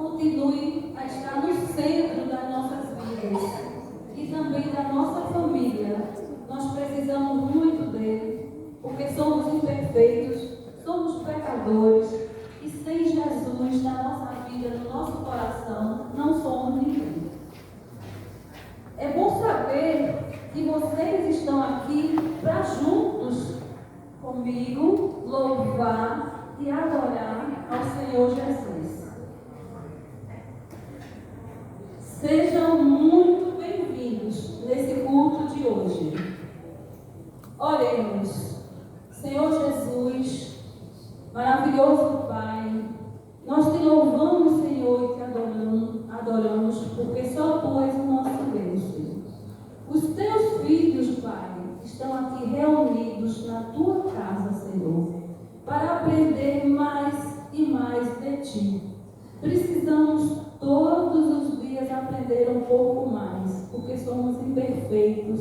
continue a estar no centro das nossas vidas e também da nossa família. Nós precisamos muito dele, porque somos imperfeitos, somos pecadores e sem Jesus na nossa vida, no nosso coração, não somos ninguém. É bom saber que vocês estão aqui para juntos comigo louvar e adorar ao Senhor Jesus. Sejam muito bem-vindos nesse culto de hoje. Oremos. Senhor Jesus, maravilhoso Pai, nós te louvamos, Senhor, e te adoramos, porque só Tu és o nosso Deus, Senhor. Os Teus filhos, Pai, estão aqui reunidos na Tua casa, Senhor, para aprender mais e mais de Ti. Precisamos todos os dias aprender um pouco mais, porque somos imperfeitos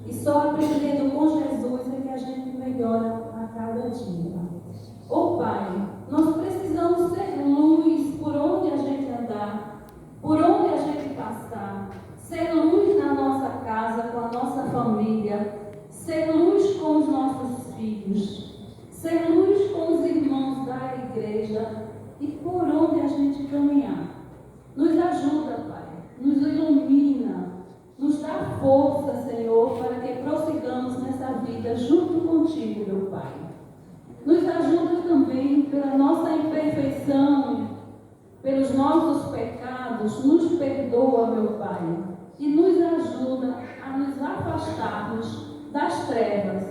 e só aprendendo com Jesus é que a gente melhora a cada dia. Oh Pai, nós precisamos ser luz por onde a gente andar, por onde a gente passar, ser luz na nossa casa, com a nossa família, ser luz com os nossos filhos, ser luz com os irmãos da igreja e por onde a gente caminhar. Nos ajuda, Pai, nos ilumina, nos dá força, Senhor, para que prossigamos nessa vida junto contigo, meu Pai. Nos ajuda também pela nossa imperfeição, pelos nossos pecados, nos perdoa, meu Pai, e nos ajuda a nos afastarmos das trevas,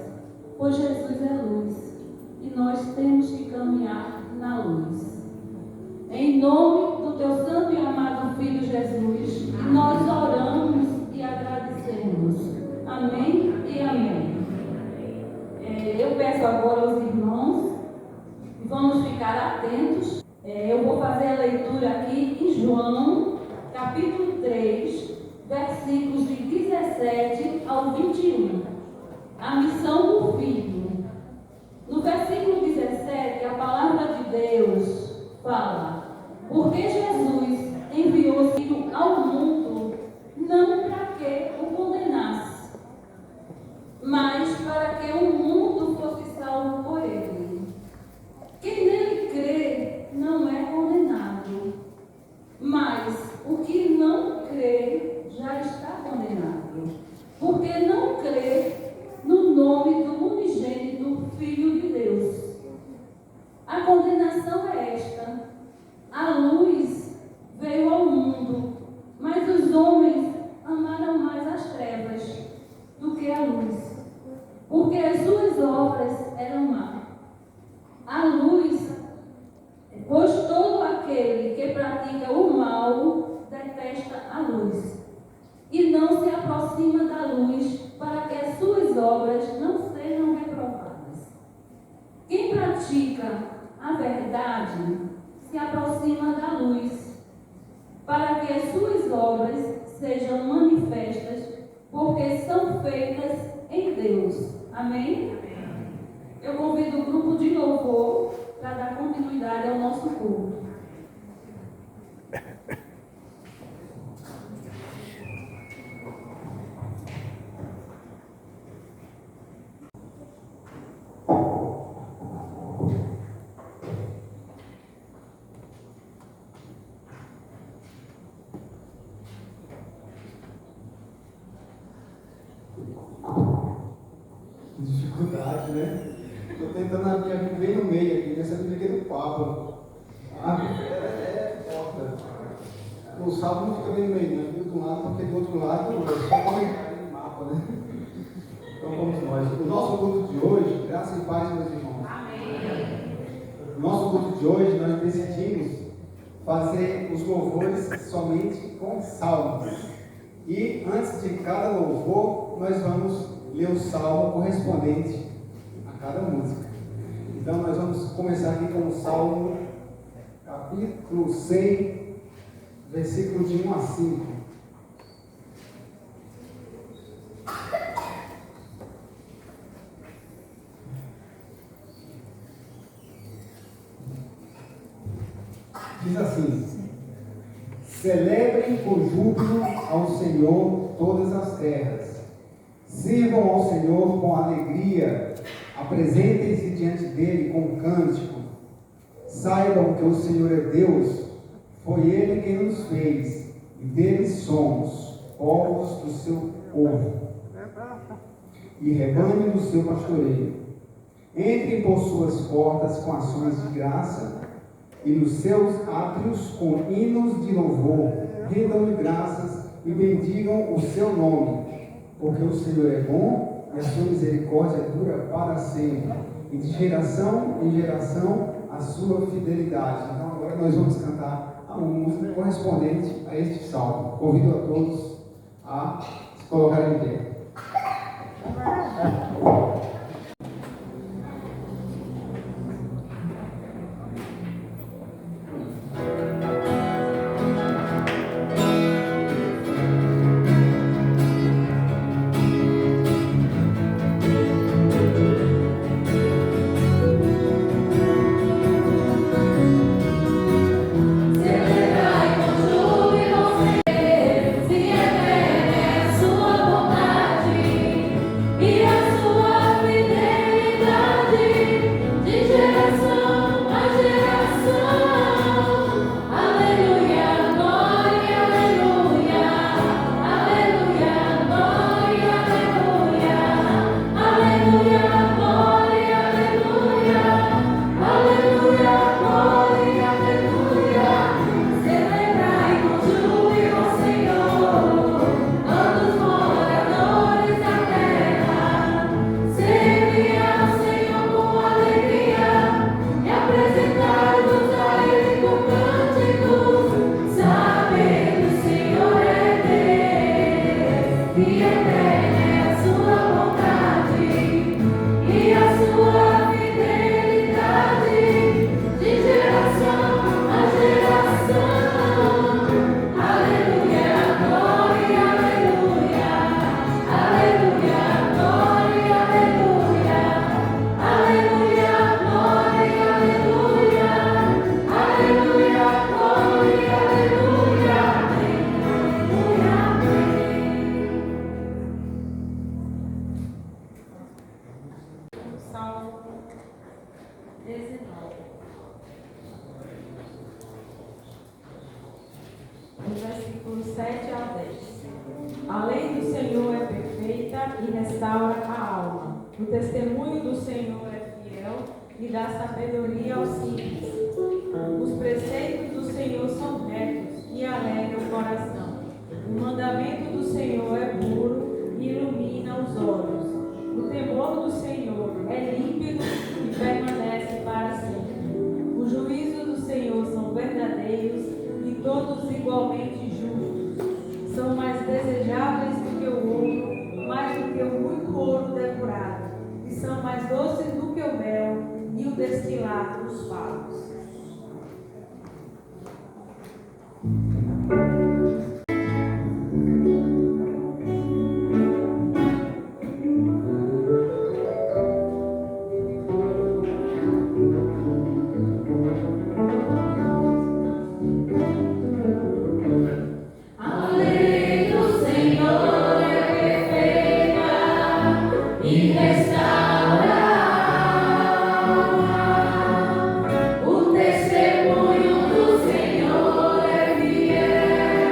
pois Jesus é luz e nós temos que caminhar na luz. Em nome do Teu santo e amado Filho Jesus, nós oramos e agradecemos. Amém e amém. Eu peço agora aos irmãos, vamos ficar atentos. Eu vou fazer a leitura aqui em João, capítulo 3, versículos de 17 ao 21. A missão do Filho. No versículo 17, a palavra de Deus fala: porque Jesus enviou o Filho ao mundo, não para que o condenasse, mas para que o mundo fosse salvo por ele. Quem nele crê não é condenado, mas o que não crê já está condenado, porque não crê no nome do unigênito Filho de Deus. A condenação é esta: a luz veio ao mundo, mas os homens amaram mais as trevas do que a luz, porque as suas obras eram más. A luz, pois todo aquele que pratica o mal detesta a luz e não se aproxima da luz, para que as suas obras não sejam reprovadas. Quem pratica a verdade se aproxima da luz, para que as suas obras sejam manifestas, porque são feitas em Deus. Amém? Eu convido o grupo de louvor para dar continuidade ao nosso culto. Dificuldade, né? Estou tentando abrir a Bíblia bem no meio aqui, nessa Bíblia aqui do Papa. A Bíblia é forte. O salmo não fica bem no meio, né? Fica de um lado, porque do outro lado é só comentário no mapa, né? Então vamos nós. O nosso culto de hoje, graça e paz, meus irmãos. Amém. O nosso culto de hoje, nós decidimos fazer os louvores somente com salmos. E antes de cada louvor, nós vamos ler o salmo correspondente a cada música. Então nós vamos começar aqui com o Salmo, capítulo 6, versículo de 1 a 5. Diz assim: Celebrem com júbilo ao Senhor todas as terras. Sirvam ao Senhor com alegria. Apresentem-se diante dele com cântico. Saibam que o Senhor é Deus. Foi Ele quem nos fez, e dele somos, povos do seu povo, e rebanho do seu pastoreio. Entrem por suas portas com ações de graça, e nos seus átrios com hinos de louvor. Rendam-lhe graças e bendigam o seu nome, porque o Senhor é bom e a sua misericórdia dura para sempre, e de geração em geração a sua fidelidade. Então agora nós vamos cantar a música correspondente a este salmo. Convido a todos a se colocarem em pé. Versículos 7 a 10. A lei do Senhor é perfeita e restaura a alma. O testemunho do Senhor é fiel e dá sabedoria aos simples. Os preceitos do Senhor são retos e alegram o coração. O mandamento do Senhor é puro e ilumina os olhos. O temor do Senhor é límpido e permanece para sempre. Os juízos do Senhor são verdadeiros e todos igualmente justos. São mais desejáveis do que o ouro, mais do que o muito ouro depurado, e são mais doces do que o mel e o destilado dos favos. O testemunho do Senhor é fiel.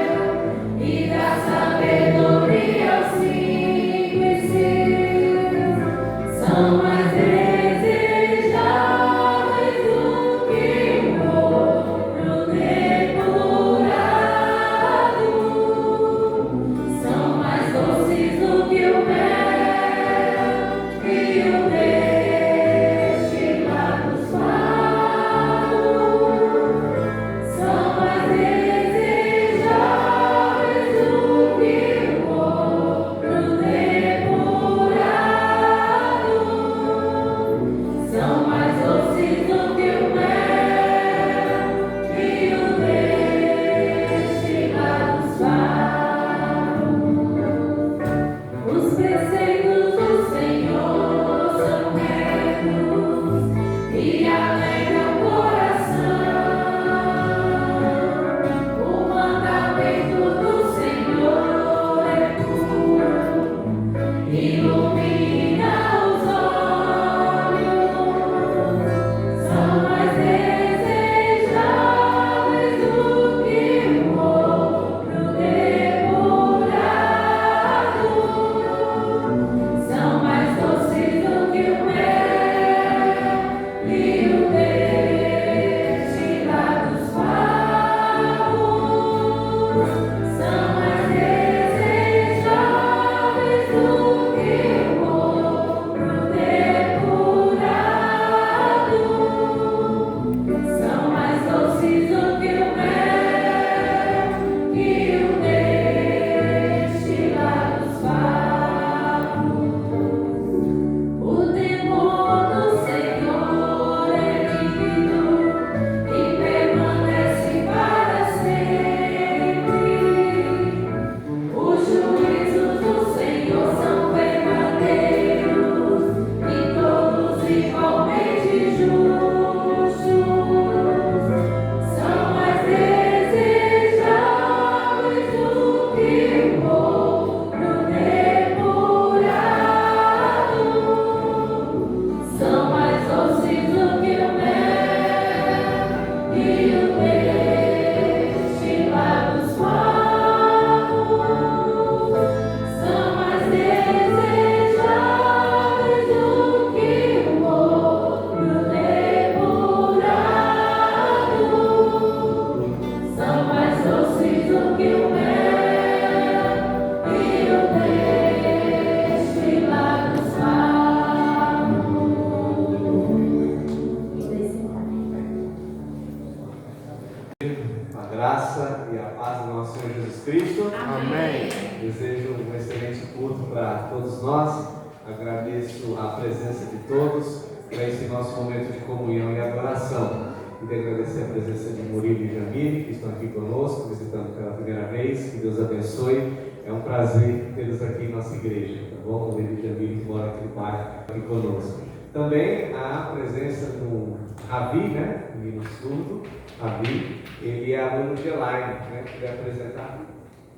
e a paz do nosso Senhor Jesus Cristo. Amém. Desejo um excelente culto para todos nós. Agradeço a presença de todos para esse nosso momento de comunhão e adoração. Queria agradecer a presença de Murilo e Jamile, que estão aqui conosco, visitando pela primeira vez. Que Deus abençoe. É um prazer tê-los aqui em nossa igreja, tá bom? Murilo e Jamile, que mora aqui no bairro, aqui conosco. Também a presença do Ravi, né? Menino surdo. Ravi, ele é aluno de Elaine, né? Que vai apresentar.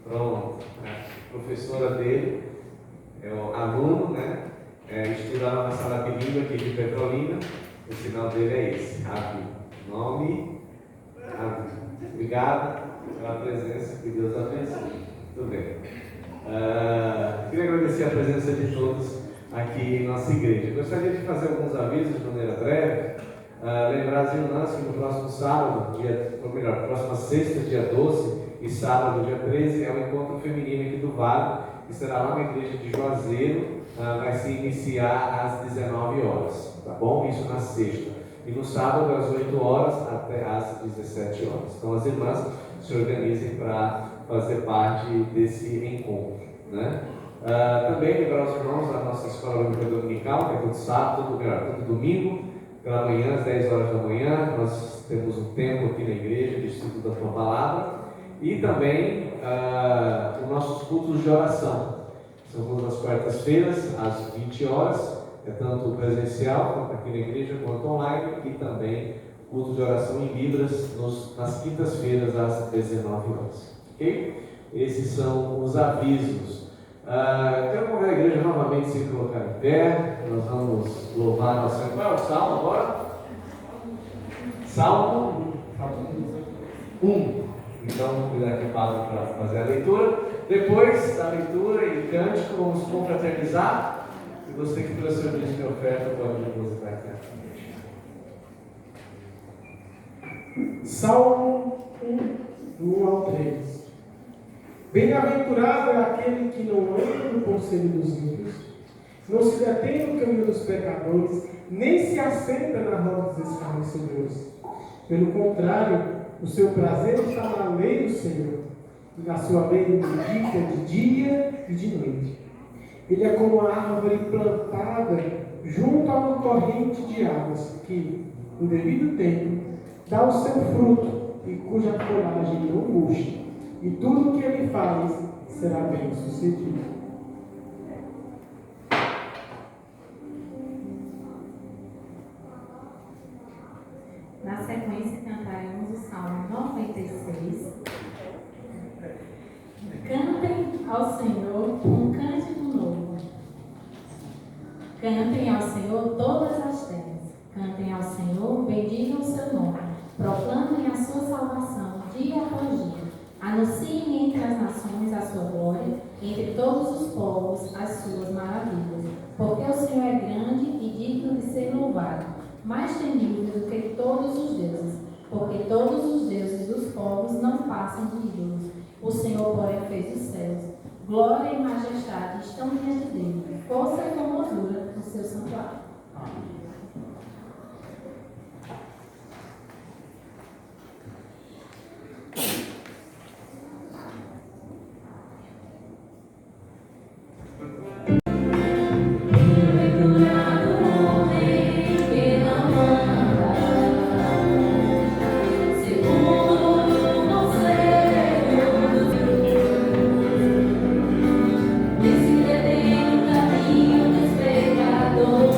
Pronto. A professora dele é o aluno, né? Estuda lá na sala de língua aqui de Petrolina. O sinal dele é esse, Ravi. Nome, Ravi. Obrigado pela presença, que Deus abençoe. Tudo bem. Queria agradecer a presença de todos aqui em nossa igreja. Gostaria de fazer alguns avisos de maneira breve. Lembrar as irmãs que no próximo sábado, próxima sexta, dia 12, e sábado, dia 13, é o encontro feminino aqui do Vale, que será lá na igreja de Juazeiro. Vai se iniciar às 19 horas, tá bom? Isso na sexta. E no sábado, às 8 horas até às 17 horas. Então, as irmãs se organizem para fazer parte desse encontro, né? Também lembrar os irmãos da nossa escola bíblica dominical, que é todo sábado, todo domingo, pela manhã, às 10 horas da manhã. Nós temos um tempo aqui na igreja de estudo da tua palavra. E também os nossos cultos de oração. São todas as quartas-feiras, às 20 horas. É tanto presencial, aqui na igreja, quanto online. E também culto de oração em Libras, nas quintas-feiras, às 19 horas. Ok? Esses são os avisos. Quero convidar a igreja novamente a se colocar em pé. Nós vamos louvar nosso Senhor. Qual é o salmo agora? Salmo 1. Então, vou cuidar aqui para fazer a leitura. Depois da leitura e cântico, vamos confraternizar. E você que trouxe o disco de oferta pode depositar aqui. Salmo 1, do 1 ao 3. Bem-aventurado é aquele que não anda no conselho dos ímpios, não se detém no caminho dos pecadores, nem se assenta na roda dos escarnecedores. Pelo contrário, o seu prazer está na lei do Senhor, e na sua lei medita de dia e de noite. Ele é como a árvore plantada junto a uma corrente de águas, que, no devido tempo, dá o seu fruto e cuja folhagem não murcha, e tudo o que ele faz será bem sucedido. Na sequência, cantaremos o Salmo 96. Cantem ao Senhor um cântico novo. Cantem ao Senhor todas as terras. Cantem ao Senhor, bendigam o seu nome. Proclamem a sua salvação dia após dia. Anunciem entre as nações a sua glória, entre todos os povos as suas maravilhas. Porque o Senhor é grande e digno de ser louvado, mais temível do que todos os deuses. Porque todos os deuses dos povos não passam de ídolos. O Senhor, porém, fez os céus. Glória e majestade estão diante dele. Força e formosura no seu santuário. Esse caminho dos pecadores.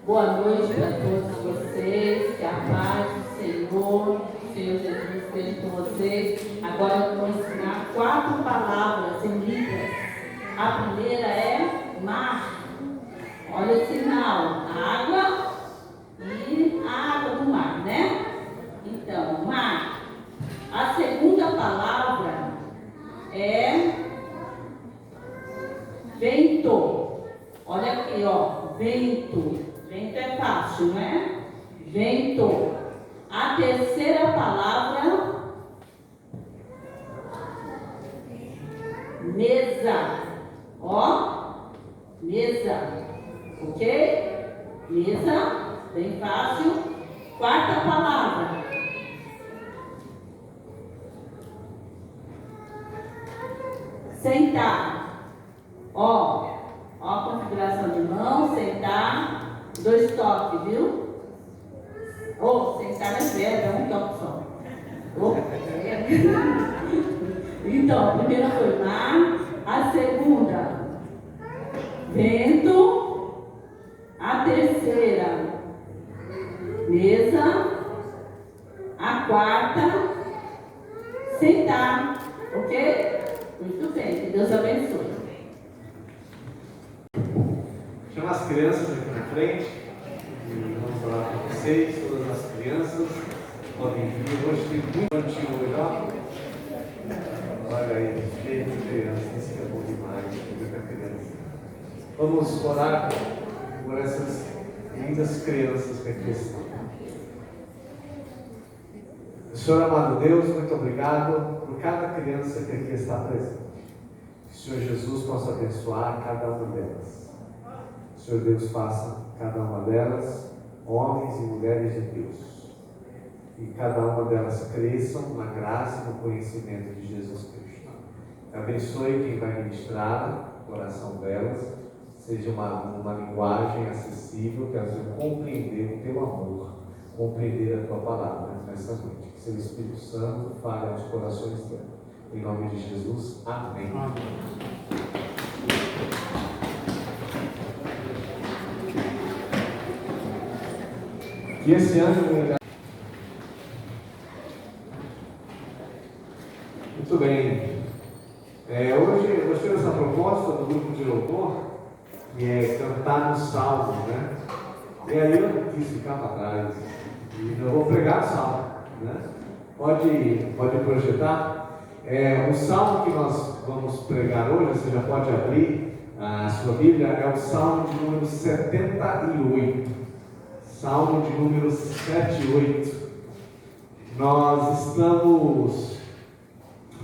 Boa noite para todos vocês, que a paz do Senhor Jesus esteja com vocês. Agora eu vou ensinar 4 palavras em Libras. A primeira é mar. Olha o sinal, água e a água do mar, né? Então, mar. A segunda palavra é vento. Olha aqui, ó, vento. Vento é fácil, não é? Vento. A terceira palavra, mesa. Ó, mesa. Ok? Mesa, bem fácil. Quarta palavra, sentar. Ó a configuração de mão, sentar. 2 toques, viu? Sentar é verbo, é um toque só. Então, a primeira foi mar, a segunda, vento, a terceira, mesa, a quarta, sentar, ok? Muito bem, que Deus abençoe. Chama as crianças aqui na frente e vamos falar com vocês, todas as crianças podem vir. Hoje tem muito antigo legal. Olha aí, cheio de crianças, isso que é bom demais, muita criança. Vamos orar por essas lindas crianças que aqui estão. Senhor amado Deus, muito obrigado por cada criança que aqui está presente. Que o Senhor Jesus possa abençoar cada uma delas. Senhor Deus, faça cada uma delas homens e mulheres de Deus. E cada uma delas cresçam na graça e no conhecimento de Jesus Cristo. Abençoe quem vai ministrar o coração delas, seja uma linguagem acessível, que elas venham compreender o teu amor, compreender a tua palavra nessa noite. Que seu Espírito Santo fale aos corações delas. Em nome de Jesus, amém. E esse ano, muito bem, hoje nós temos essa proposta do grupo de louvor, que é cantar nos salmos, né? E aí eu não quis ficar para trás, e eu vou pregar o salmo, né? Pode projetar. O salmo que nós vamos pregar hoje, você já pode abrir a sua Bíblia, é o salmo de número 78. Salmo de número 7 e 8. Nós estamos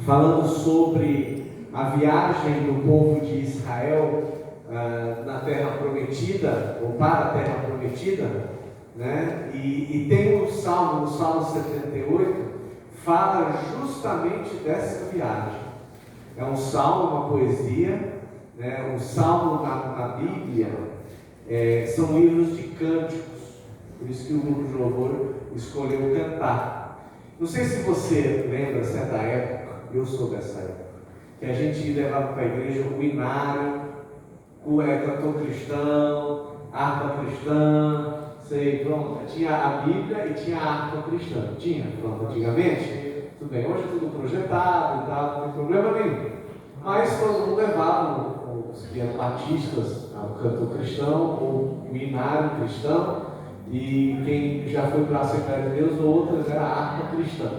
falando sobre a viagem do povo de Israel na Terra Prometida, ou para a Terra Prometida, né? E tem no Salmo 78, fala justamente dessa viagem. É um salmo, uma poesia, né? Um salmo na Bíblia são livros de cânticos. Por isso que o grupo de louvor escolheu cantar. Não sei se você lembra, se é da época, eu sou dessa época, que a gente levava para a igreja o inário, o cantor cristão, harpa cristã, pronto. Tinha a Bíblia e tinha a harpa cristã. Tinha, pronto, antigamente. Tudo bem, hoje é tudo projetado e tal, não tem problema nenhum. Mas quando levavam os que eram batistas, o cantor cristão, ou o inário cristão, e quem já foi para a Assembleia de Deus, outras era a harpa cristã,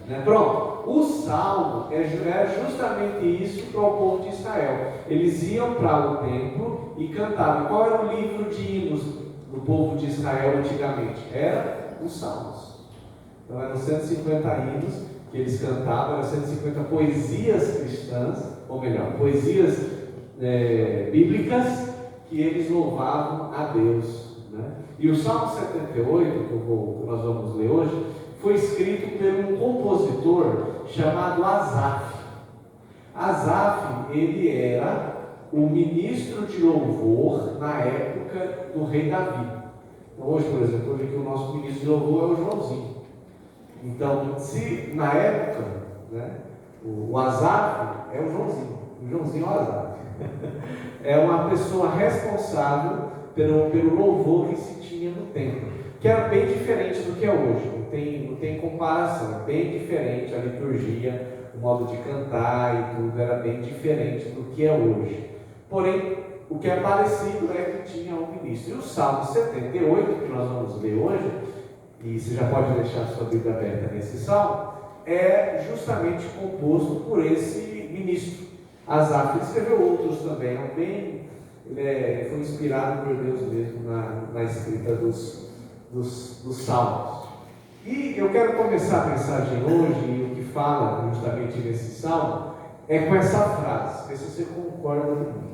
né? Pronto, o salmo é justamente isso para o povo de Israel. Eles iam para o templo e cantavam. Qual era o livro de hinos do povo de Israel antigamente? Era os salmos. Então eram 150 hinos que eles cantavam, eram 150 poesias cristãs, ou melhor, poesias bíblicas, que eles louvavam a Deus, né? E o Salmo 78, que nós vamos ler hoje, foi escrito por um compositor chamado Asaf. Asaf, ele era o ministro de louvor na época do rei Davi. Então, hoje, por exemplo, hoje aqui o nosso ministro de louvor é o Joãozinho. Então, se na época, né, o Asaf é o Joãozinho é o Asaf. É uma pessoa responsável pelo louvor que se tinha no templo, que era bem diferente do que é hoje, não tem comparação, é bem diferente a liturgia, o modo de cantar e tudo era bem diferente do que é hoje. Porém, o que é parecido é que tinha um ministro. E o Salmo 78, que nós vamos ler hoje, e você já pode deixar a sua Bíblia aberta nesse salmo, é justamente composto por esse ministro. Asaf escreveu outros também, ele foi inspirado por Deus mesmo na escrita dos salmos. E eu quero começar a mensagem hoje, e o que fala justamente nesse salmo, é com essa frase, ver se você concorda comigo.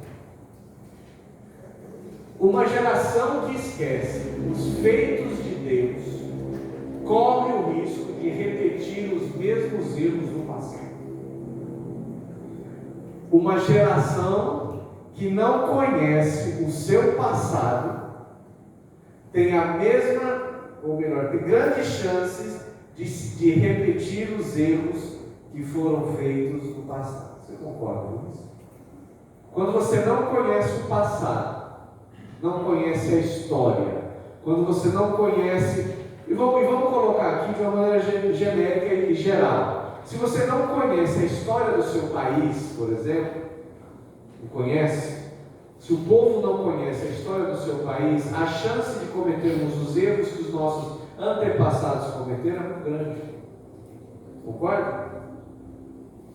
Uma geração que esquece os feitos de Deus corre o risco de repetir os mesmos erros do passado. Uma geração que não conhece o seu passado tem a mesma, ou melhor, tem grandes chances de repetir os erros que foram feitos no passado. Você concorda com isso? Quando você não conhece o passado, não conhece a história, quando você não conhece, e vamos colocar aqui de uma maneira genérica e geral, se você não conhece a história do seu país, por exemplo, não conhece, se o povo não conhece a história do seu país, a chance de cometermos os erros que os nossos antepassados cometeram é muito grande. Concorda?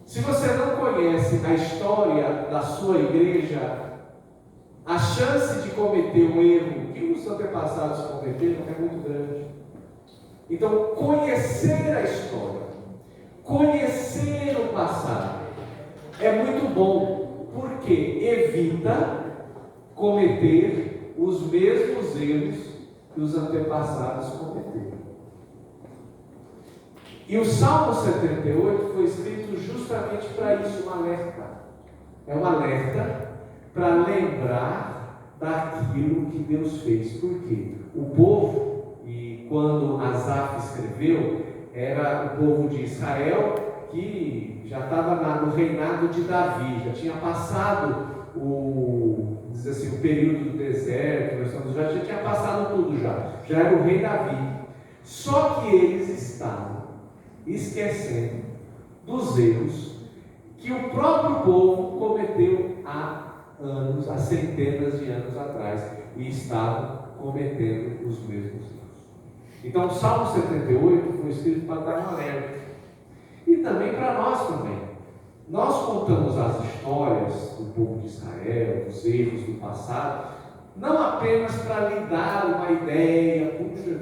Se você não conhece a história da sua igreja, a chance de cometer um erro que os antepassados cometeram é muito grande. Então, conhecer a história, conhecer o passado, é muito bom, porque evita cometer os mesmos erros que os antepassados cometeram. E o Salmo 78 foi escrito justamente para isso, um alerta. É um alerta para lembrar daquilo que Deus fez. Por quê? O povo, e quando Asaf escreveu, era o povo de Israel que já estava no reinado de Davi, já tinha passado o período do deserto, já tinha passado tudo já era o rei Davi. Só que eles estavam esquecendo dos erros que o próprio povo cometeu há centenas de anos atrás, e estavam cometendo os mesmos erros. Então o Salmo 78 foi escrito para dar um alerta, e também para nós também. Nós contamos as histórias do povo de Israel, dos erros do passado, não apenas para lhe dar uma ideia,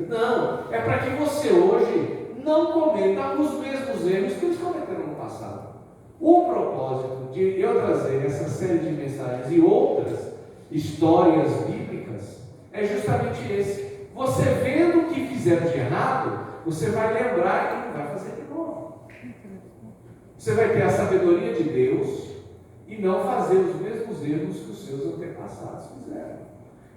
não, é para que você hoje não cometa os mesmos erros que eles cometeram no passado. O propósito de eu trazer essa série de mensagens e outras histórias bíblicas é justamente esse. Você vendo o que fizeram de errado, você vai lembrar e não vai fazer de novo. Você vai ter a sabedoria de Deus e não fazer os mesmos erros que os seus antepassados fizeram.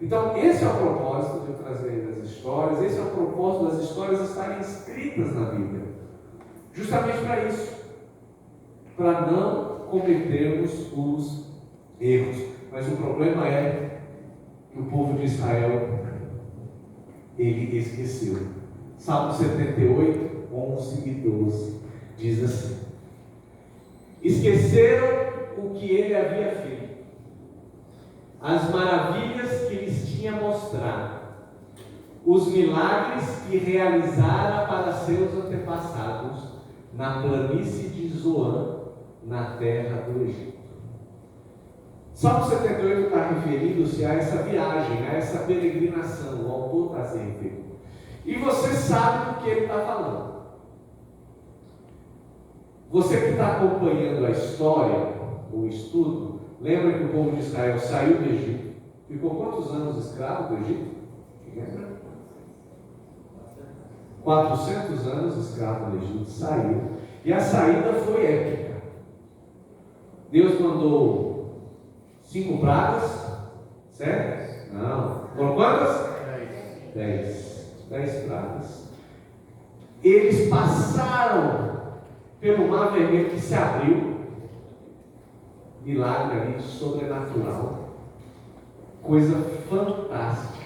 Então, esse é o propósito de eu trazer as histórias, esse é o propósito das histórias estarem escritas na Bíblia. Justamente para isso. Para não cometermos os erros. Mas o problema é que o povo de Israel, ele esqueceu. Salmo 78, 11 e 12 diz assim: esqueceram o que ele havia feito, as maravilhas que lhes tinha mostrado, os milagres que realizara para seus antepassados na planície de Zoan, na terra do Egito. Salmo 78 está referindo-se a essa viagem, a essa peregrinação. O autor está se referindo. E você sabe do que ele está falando. Você que está acompanhando a história, o estudo, lembra que o povo de Israel saiu do Egito? Ficou quantos anos escravo do Egito? Lembra? 400 anos escravo do Egito, saiu. E a saída foi épica. Deus mandou 5 pragas, certo? Não. Foram quantas? 10 pragas. Eles passaram pelo Mar Vermelho, que se abriu. Milagre ali, sobrenatural. coisa fantástica.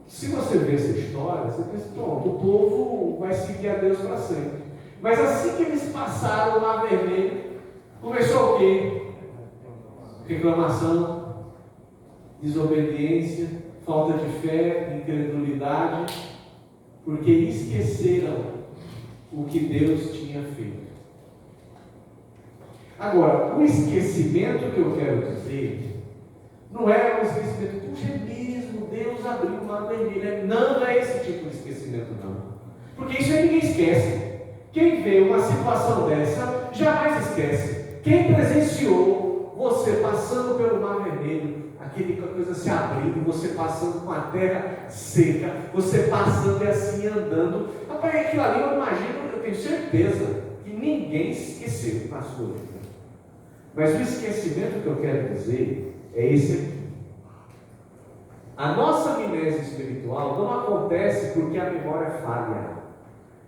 Se você ver essa história, você pensa, pronto, o povo vai seguir a Deus para sempre. Mas assim que eles passaram o Mar Vermelho, começou o quê? Reclamação, desobediência, falta de fé, incredulidade, porque esqueceram o que Deus tinha feito. Agora, o esquecimento que eu quero dizer não é o esquecimento, puxa, é mesmo, Deus abriu o Mar Vermelho. Não é esse tipo de esquecimento, não. Porque isso aí ninguém esquece. Quem vê uma situação dessa, jamais esquece. Quem presenciou você passando pelo Mar Vermelho, aquele coisa se abrindo, você passando com a terra seca, você passando e assim andando, rapaz, aquilo ali eu imagino, eu tenho certeza que ninguém esqueceu na sua vida. Mas o esquecimento que eu quero dizer é esse aqui. A nossa amnésia espiritual não acontece porque a memória falha,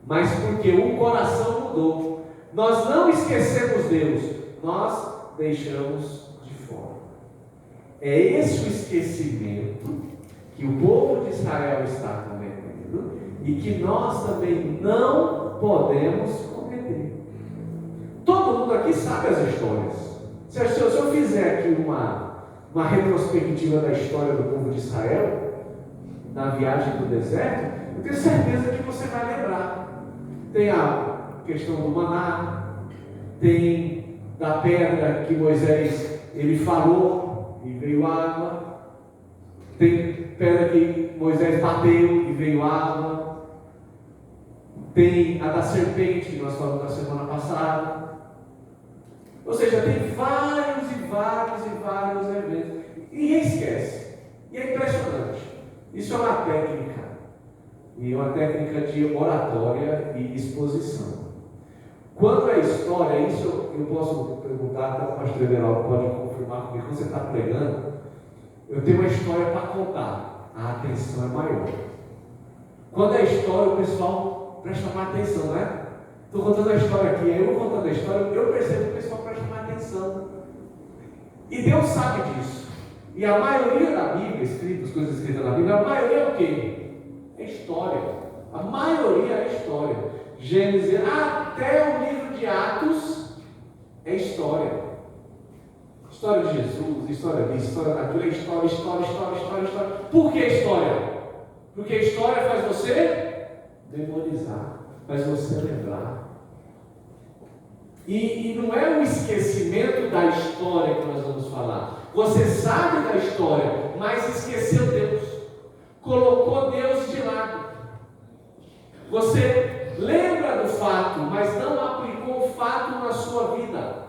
mas porque o coração mudou. Nós não esquecemos Deus, nós deixamos de fora. É esse o esquecimento que o povo de Israel está cometendo e que nós também não podemos cometer. Todo mundo aqui sabe as histórias. Se eu fizer aqui uma retrospectiva da história do povo de Israel, na viagem do deserto, eu tenho certeza que você vai lembrar. Tem a questão do maná, tem da pedra que Moisés ele falou e veio água, tem pedra que Moisés bateu e veio água, tem a da serpente que nós falamos na semana passada. Ou seja, tem vários eventos. E ninguém esquece. E é impressionante. Isso é uma técnica. E uma técnica de oratória e exposição. Quando é história, isso eu posso perguntar, até o pastor Everaldo pode confirmar comigo, quando você está pregando, eu tenho uma história para contar. A atenção é maior. Quando é história, o pessoal presta mais atenção, né? Estou contando a história aqui, eu contando a história, eu percebo que o pessoal presta mais atenção. E Deus sabe disso. E a maioria da Bíblia, as coisas escritas na Bíblia, a maioria é o quê? É história. A maioria é história. Gênesis, até o livro de Atos, é história. História de Jesus, história disso, história daquilo, é história. Por que história? Porque história faz você memorizar, faz você lembrar. E não é o esquecimento da história que nós vamos falar. Você sabe da história, mas esqueceu Deus. Colocou Deus de lado. Você lembra do fato, mas não aplicou o fato na sua vida.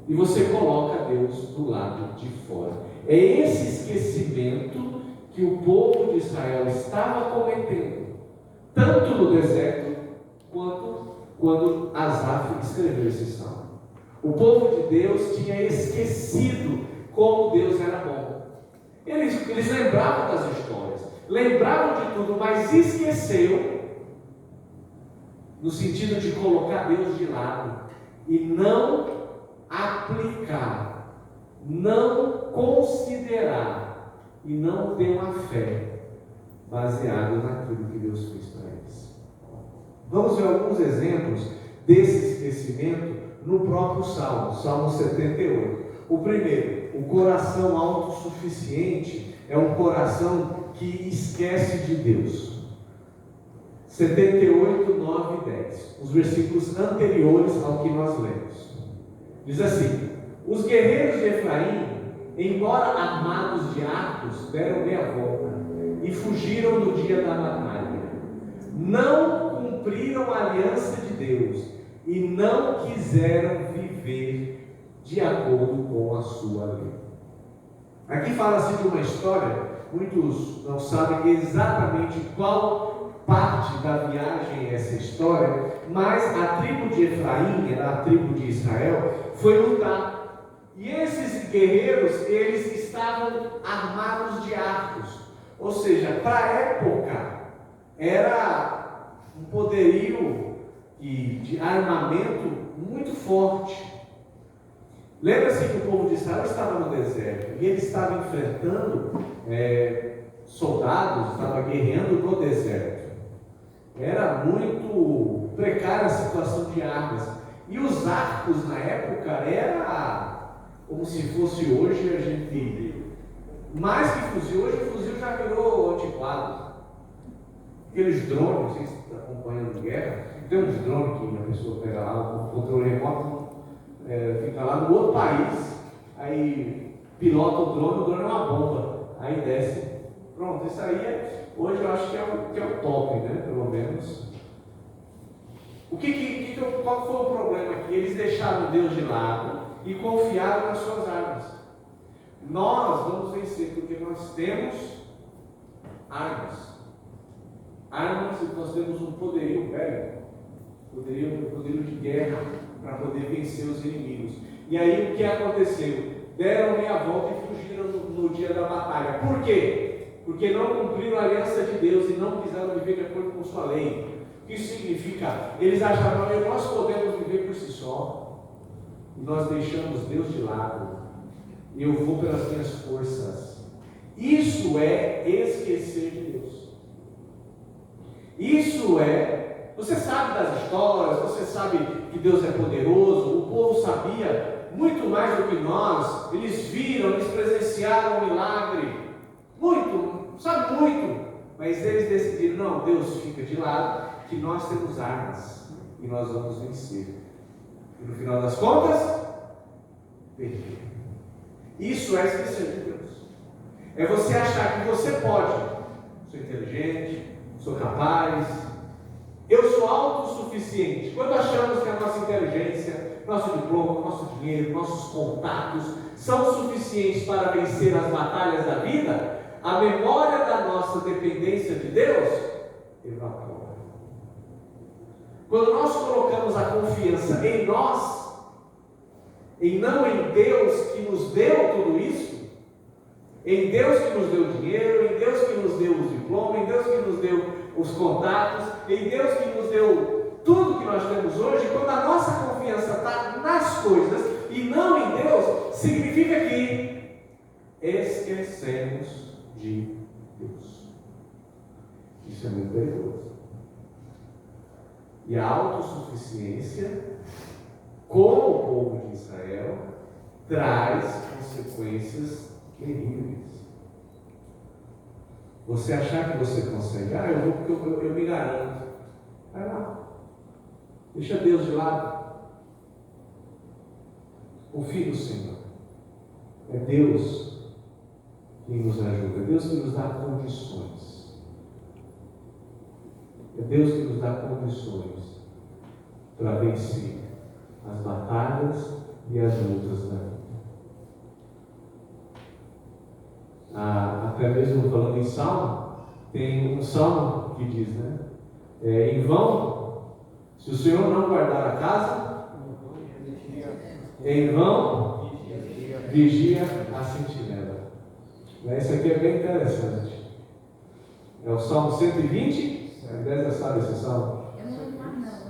E você coloca Deus do lado de fora. É esse esquecimento que o povo de Israel estava cometendo, tanto no deserto, quanto quando Asaf escreveu esse salmo. O povo de Deus tinha esquecido como Deus era bom. Eles lembravam das histórias, lembravam de tudo, mas esqueceu, no sentido de colocar Deus de lado e não aplicar, não considerar e não ter uma fé baseada naquilo que Deus fez para eles. Vamos ver alguns exemplos desse esquecimento no próprio Salmo, Salmo 78. O primeiro, o coração autossuficiente é um coração que esquece de Deus. 78, 9 e 10. Os versículos anteriores ao que nós lemos. Diz assim: os guerreiros de Efraim, embora armados de arcos, deram meia volta e fugiram no dia da batalha. Não cumpriram a aliança de Deus e não quiseram viver de acordo com a sua lei. Aqui fala-se de uma história, muitos não sabem exatamente qual parte da viagem é essa história, mas a tribo de Efraim, era a tribo de Israel, foi lutar. E esses guerreiros, eles estavam armados de arcos, ou seja, para a época, era um poderio de armamento muito forte. Lembra-se que o povo de Israel estava no deserto e ele estava enfrentando soldados, estava guerreando no deserto. Era muito precária a situação de armas. E os arcos na época era como se fosse hoje a gente. Mais que fuzil, hoje o fuzil já virou antiquado. Aqueles drones, não sei se está acompanhando guerra, tem uns drones que a pessoa pega lá, o controle remoto fica lá no outro país, aí pilota o drone é uma bomba, aí desce. Pronto, isso aí hoje eu acho que é o top, né? Pelo menos. Qual foi o problema aqui? Eles deixaram Deus de lado e confiaram nas suas armas. Nós vamos vencer porque nós temos armas. Armas e nós temos um poderio bélico, poderio de guerra para poder vencer os inimigos. E aí o que aconteceu? Deram meia volta e fugiram no dia da batalha. Por quê? Porque não cumpriram a aliança de Deus e não quiseram viver de acordo com sua lei. O que isso significa? Eles acharam que nós podemos viver por si só. E nós deixamos Deus de lado. E eu vou pelas minhas forças. Isso é esquecer de Deus. Isso é, você sabe das histórias, você sabe que Deus é poderoso, o povo sabia muito mais do que nós, eles viram, eles presenciaram o milagre, muito, mas eles decidiram, não, Deus fica de lado, que nós temos armas, e nós vamos vencer, e no final das contas, perder. Isso é esquecer de Deus, é você achar que você pode, sou inteligente, sou capaz, eu sou autossuficiente. Quando achamos que a nossa inteligência, nosso diploma, nosso dinheiro, nossos contatos são suficientes para vencer as batalhas da vida, a memória da nossa dependência de Deus evapora. Quando nós colocamos a confiança em nós, e não em Deus que nos deu tudo isso, em Deus que nos deu dinheiro, em Deus que nos deu os diplomas, em Deus que nos deu os contatos, em Deus que nos deu tudo que nós temos hoje, quando a nossa confiança está nas coisas e não em Deus, significa que esquecemos de Deus. Isso é muito perigoso. E a autossuficiência, como o povo de Israel, traz consequências terríveis. Você achar que você consegue, eu vou porque eu me garanto. Vai lá. Deixa Deus de lado. Confie no Senhor. É Deus quem nos ajuda. É Deus que nos dá condições. É Deus que nos dá condições para vencer as batalhas e as lutas da vida. Até mesmo falando em Salmo, tem um Salmo que diz, né? Em vão, se o Senhor não guardar a casa, em vão vigia a sentinela. Isso aqui é bem interessante. É o Salmo 120. A André já sabe esse Salmo.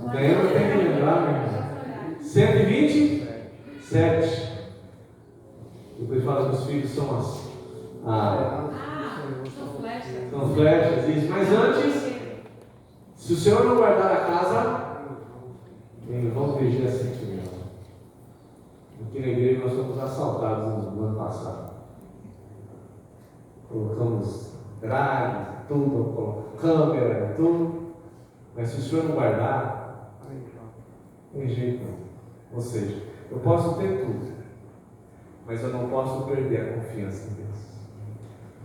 O Daniel tem que lembrar, né? 127. Depois fala que os filhos são são flechas, isso. Mas antes, se o Senhor não guardar a casa, em vão vigia a sentinela. Aqui na igreja nós fomos assaltados no ano passado. Colocamos grades, tudo, colocamos câmera, tudo. Mas se o Senhor não guardar, não tem jeito não. Ou seja, eu posso ter tudo, mas eu não posso perder a confiança em Deus.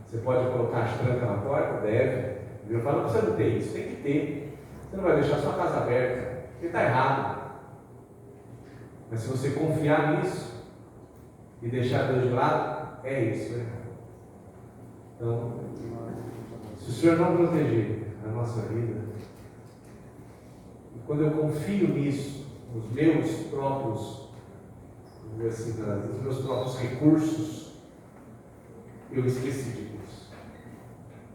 Você pode colocar as trancas na porta? Deve. Eu falo que você não tem isso, tem que ter. Você não vai deixar sua casa aberta, porque está errado. Mas se você confiar nisso e deixar Deus de lado, é isso, né? Então, se o Senhor não proteger a nossa vida, e quando eu confio nisso, nos meus próprios, assim, nos meus próprios recursos, eu esqueci de Deus.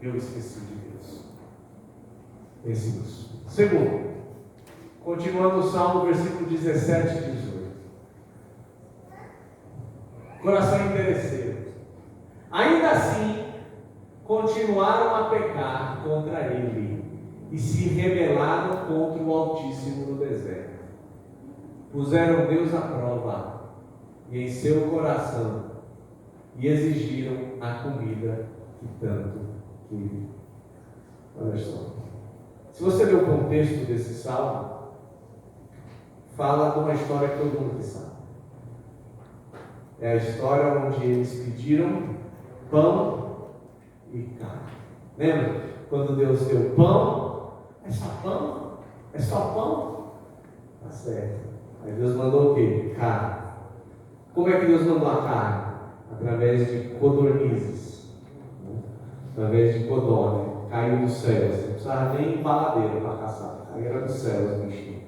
Eu esqueci de Deus. Pense nisso. Segundo, continuando o Salmo, versículo 17 e 18. coração interesseiro. Ainda assim, continuaram a pecar contra ele e se rebelaram contra o Altíssimo no deserto. Puseram Deus à prova e em seu coração e exigiram a comida que tanto queriam. Olha só. Se você ler o contexto desse salmo, fala de uma história que todo mundo sabe. É a história onde eles pediram pão e carne. Lembra? Quando Deus deu pão, é só pão? É só pão? Tá certo. Aí Deus mandou o quê? Carne. Como é que Deus mandou a carne? Através de codornizes. Através de codorna. Caiu do céu. Você não precisava nem baladeira para caçar. Aí era do céu os bichinhos.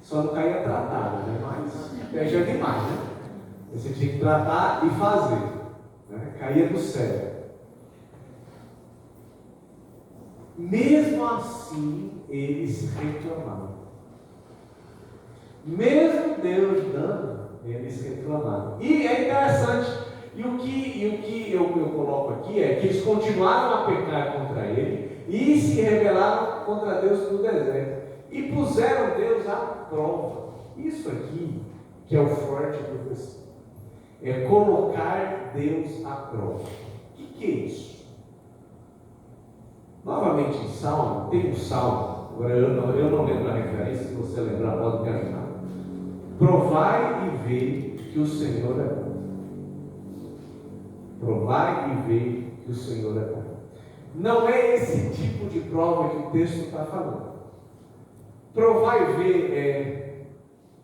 Só não caía tratado, né? Mas é já demais, né? Você tinha que tratar e fazer. Né? Caía do céu. Mesmo assim, eles reclamaram. Mesmo Deus dando, eles reclamaram. E é interessante. E o que eu coloco aqui é que eles continuaram a pecar contra ele e se rebelaram contra Deus no deserto. E puseram Deus à prova. Isso aqui, que é o forte do texto, é colocar Deus à prova. O que é isso? Novamente em Salmo, tem um Salmo, agora eu não lembro a referência, se você lembrar, pode me ajudar. Provai e vei que o Senhor é bom. Provai e vei que o Senhor é bom. Não é esse tipo de prova que o texto está falando. Provar e ver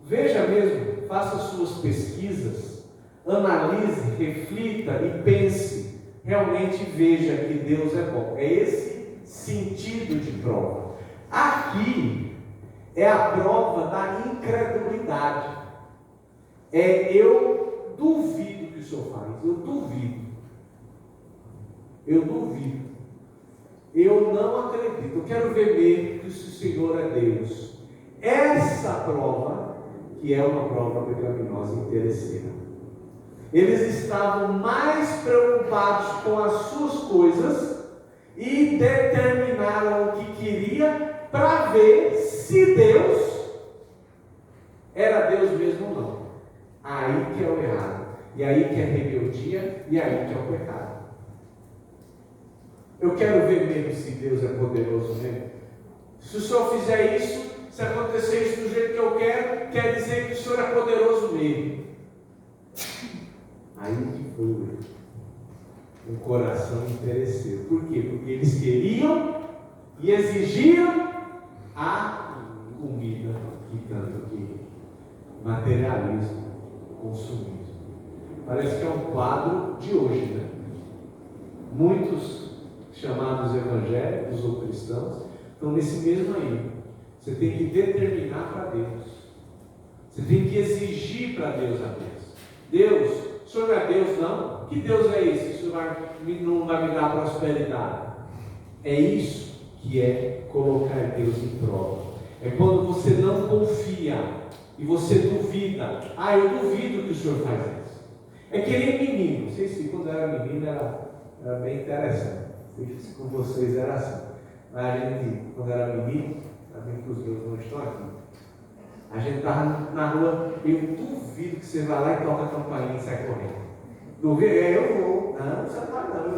veja mesmo, faça suas pesquisas, analise, reflita e pense, realmente veja que Deus é bom. É esse sentido de prova. Aqui é a prova da incredulidade. Eu duvido que o Senhor faz, eu duvido. Eu não acredito, eu quero ver mesmo que o Senhor é Deus. Essa prova, que é uma prova pecaminosa e interesseira. Eles estavam mais preocupados com as suas coisas e determinaram o que queria para ver se Deus era Deus mesmo ou não. Aí que é o errado, e aí que é a rebeldia, e aí que é o pecado. Eu quero ver mesmo se Deus é poderoso mesmo. Se o Senhor fizer isso, se acontecer isso do jeito que eu quero, quer dizer que o Senhor é poderoso mesmo. Aí que foi um coração interesseiro. Por quê? Porque eles queriam e exigiam a comida que tanto queriam. Materialismo, consumismo. Parece que é um quadro de hoje, né? Muitos chamados evangélicos ou cristãos estão nesse mesmo aí. Você tem que determinar para Deus. Você tem que exigir para Deus a Deus. O Senhor não é Deus, não? Que Deus é esse? O Senhor não vai me dar prosperidade. É isso que é colocar Deus em prova. É quando você não confia e você duvida. Eu duvido que o Senhor faz isso. É que nem menino. Não sei se quando era menino era bem interessante. Não sei se com vocês era assim. Mas a gente, quando era menino, também que os meus não estão aqui, a gente estava na rua, eu duvido que você vai lá e toca a campainha e sai correndo. Duvido? Eu vou. Não, você não vai não.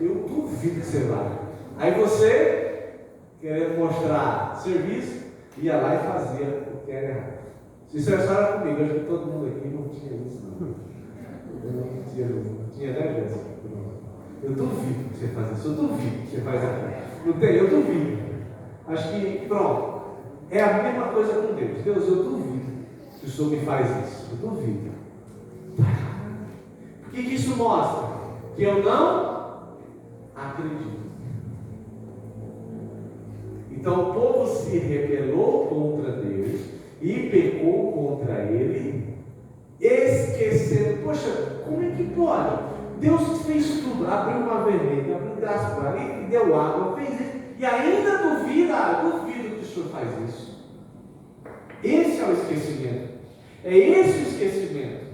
Eu duvido que você vai. Aí você, querendo mostrar serviço, ia lá e fazia o que era errado. Se isso era comigo, acho que todo mundo aqui não tinha isso, não. Eu não tinha, né, Jéssica? Eu duvido que você faz isso, eu duvido que você faz aquilo. Não tem, eu duvido. Acho que, pronto, é a mesma coisa com Deus. Deus, eu duvido que o Senhor me faz isso. Eu duvido. O que isso mostra? Que eu não acredito. Então o povo se rebelou contra Deus e pecou contra Ele, esquecendo, poxa, como é que pode? Deus fez tudo, abriu uma vermelha, abriu graça para ele, deu água, fez isso, e ainda duvido que o Senhor faz isso. Esse é o esquecimento. É esse o esquecimento.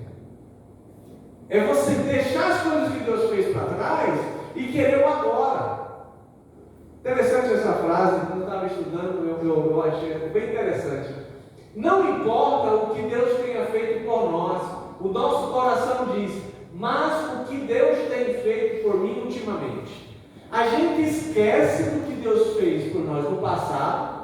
É você deixar as coisas que Deus fez para trás e querer o agora. Interessante essa frase, quando eu estava estudando, eu achei bem interessante. Não importa o que Deus tenha feito por nós, o nosso coração diz, mas o que Deus tem feito por mim ultimamente. A gente esquece do que Deus fez por nós no passado,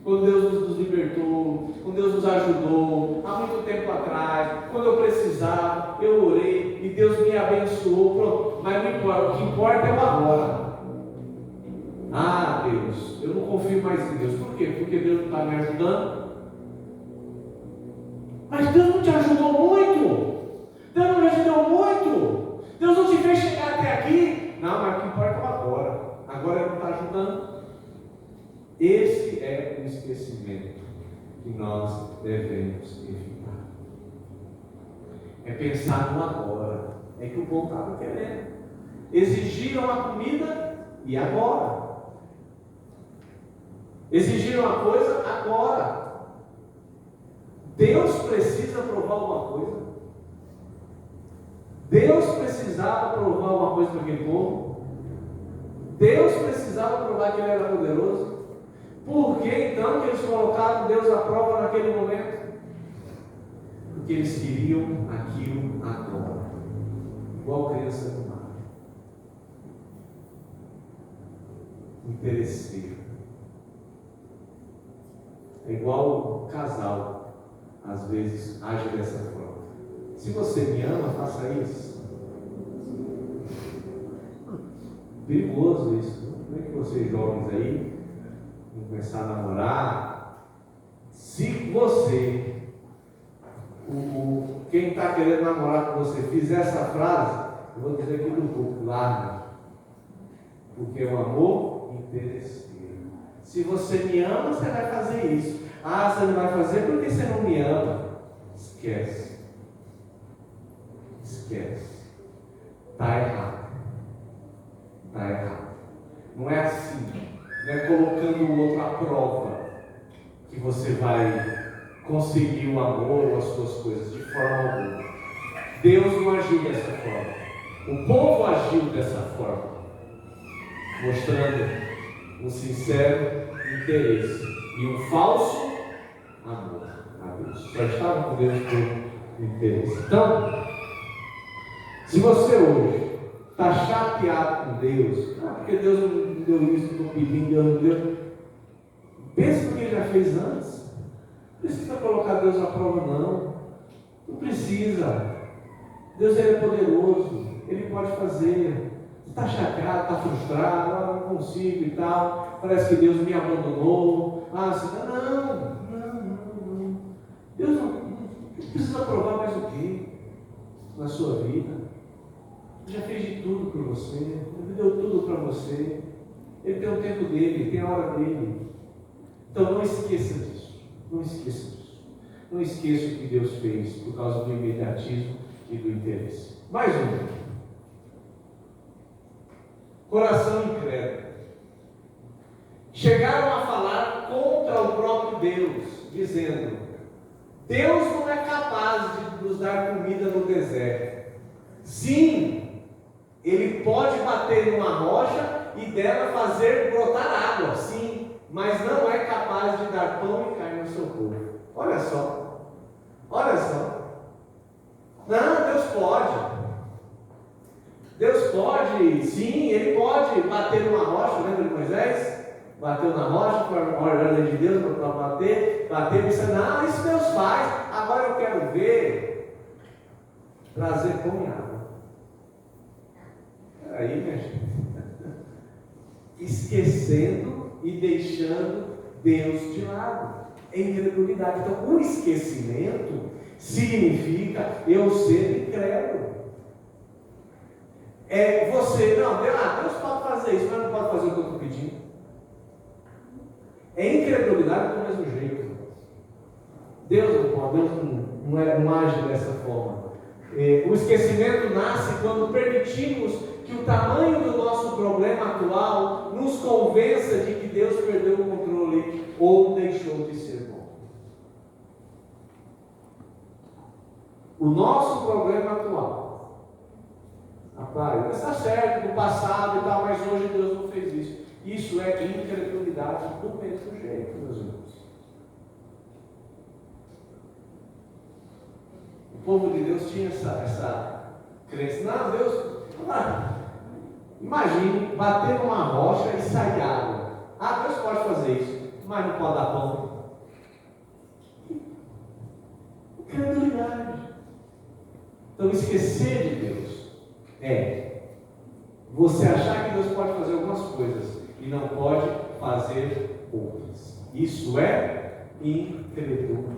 quando Deus nos libertou, quando Deus nos ajudou, há muito tempo atrás, quando eu precisava, eu orei e Deus me abençoou, pronto. Mas não importa, o que importa é o agora. Ah, Deus, eu não confio mais em Deus. Por quê? Porque Deus não está me ajudando. Mas Deus não te ajudou muito. Deus não me ajudou muito. Deus não te fez chegar até aqui. Não, mas o que importa é o agora. Agora Ele não está ajudando. Esse é o esquecimento que nós devemos evitar. É pensar no agora. É que o povo estava querendo. Exigiram a comida e agora. Exigiram a coisa agora. Deus precisa provar alguma coisa. Deus precisava provar alguma coisa para aquele povo. Deus precisava provar que Ele era poderoso. Por que então que eles colocaram Deus à prova naquele momento? Porque eles queriam aquilo agora. Igual criança do mar. Interesseiro. É igual o casal, às vezes, age dessa forma. Se você me ama, faça isso. Perigoso isso. Como é que vocês jovens aí vão começar a namorar? Se você, quem está querendo namorar com você, fizer essa frase, eu vou dizer aqui do pouco, larga. Porque é um amor interesseiro. Se você me ama, você vai fazer isso. Ah, você não vai fazer porque você não me ama. Esquece. Esquece. Está errado. Está errado. Não é assim. Não é colocando o outro à prova que você vai conseguir o amor ou as suas coisas. De forma alguma. Deus não agiu dessa forma. O povo agiu dessa forma. Mostrando um sincero interesse e um falso amor a Deus. Só estavam com Deus por interesse. Então, se você hoje está chateado com Deus, porque Deus não deu isso, estou pedindo, Deus não deu. Pensa no que Ele já fez antes. Não precisa colocar Deus à prova, não. Não precisa. Deus Ele é poderoso, Ele pode fazer. Está chateado, está frustrado, não consigo e tal, parece que Deus me abandonou. Não. Deus não precisa provar mais o que na sua vida. Ele já fez de tudo por você, Ele deu tudo para você. Ele tem o tempo dele, ele tem a hora dele. Então não esqueça disso. Não esqueça disso. Não esqueça o que Deus fez por causa do imediatismo e do interesse. Mais um. Coração incrédulo. Chegaram a falar contra o próprio Deus, dizendo: Deus não é capaz de nos dar comida no deserto. Sim, Ele pode bater numa rocha e dela fazer brotar água, sim, mas não é capaz de dar pão e carne ao seu povo. Olha só. Não, Deus pode. Deus pode, sim, Ele pode bater numa rocha. Lembra de Moisés? Bateu na rocha, foi a ordem de Deus para bater, e disse: não, isso Deus faz. Agora eu quero ver trazer pão e água. Aí, minha gente, esquecendo e deixando Deus de lado. É incredulidade. Então, o esquecimento significa eu ser incrédulo. É você, Deus pode fazer isso, mas não pode fazer o que eu estou pedindo. É incredulidade do mesmo jeito. Deus não pode, Deus não age dessa forma. O esquecimento nasce quando permitimos que o tamanho do nosso problema atual nos convença de que Deus perdeu o controle ou deixou de ser bom. O nosso problema atual Rapaz, está certo, no passado e tal, mas hoje Deus não fez isso. Isso é incredulidade do mesmo jeito, meus irmãos. O povo de Deus tinha essa crença. Não, Deus, imagine bater numa rocha e sair água. Ah, Deus pode fazer isso, mas não pode dar pão. Incredulidade. Então, esquecer de Deus é você achar que Deus pode fazer algumas coisas e não pode fazer outras. Isso é incredulidade.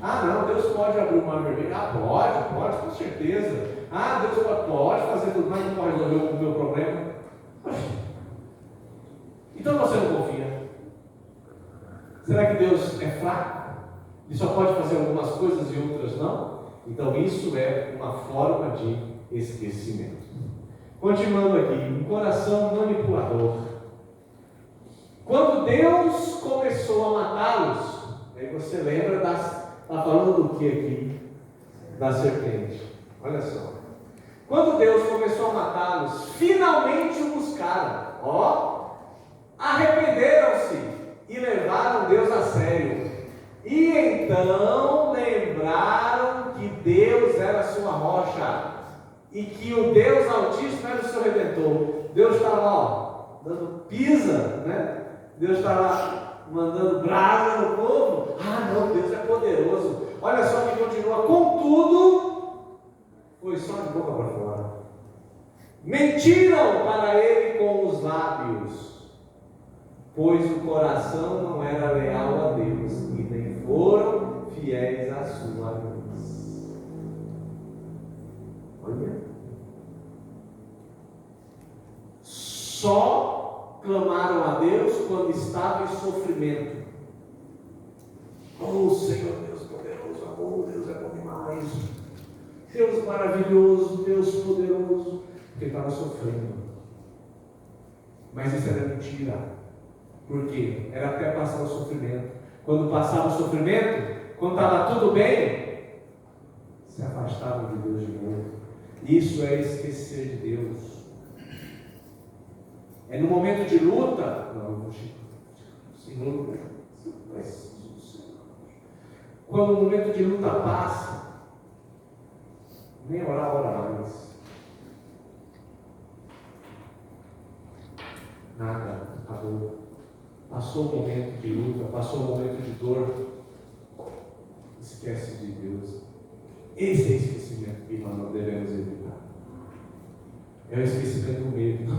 Ah, não, Deus pode abrir o mar vermelho. Ah, pode, com certeza. Ah, Deus pode fazer tudo, mas não pode resolver o meu problema. Então você não confia. Será que Deus é fraco? Ele só pode fazer algumas coisas e outras não? Então isso é uma forma de esquecimento. Continuando aqui, um coração manipulador. Quando Deus começou a matá-los, aí você lembra está falando do que aqui? Da serpente. Olha só. Quando Deus começou a matá-los, finalmente o buscaram. Arrependeram-se e levaram Deus a sério. E então lembraram que Deus era a sua rocha e que o Deus Altíssimo era o seu Redentor. Deus estava dando pisa, né? Deus estava mandando brasa no povo. Ah, não, Deus é poderoso. Olha só que continua. Contudo, foi só de boca para fora. Mentiram para ele com os lábios, pois o coração não era leal a Deus e nem foram fiéis à sua aliança. Olha. Só clamaram a Deus quando estava em sofrimento. Oh Senhor Deus poderoso, amor, Deus é bom demais. Deus maravilhoso, Deus poderoso. Porque estava sofrendo. Mas isso era mentira. Por quê? Era até passar o sofrimento. Quando passava o sofrimento, quando estava tudo bem, se afastavam de Deus de novo. Isso é esquecer de Deus. É no momento de luta. Não, eu vou Senhor, quando o momento de luta passa, nem orar, ora mais. Nada, acabou. Passou o momento de luta, passou o momento de dor. Esquece de Deus. Esse é esquecimento que nós não devemos evitar. É o esquecimento do medo.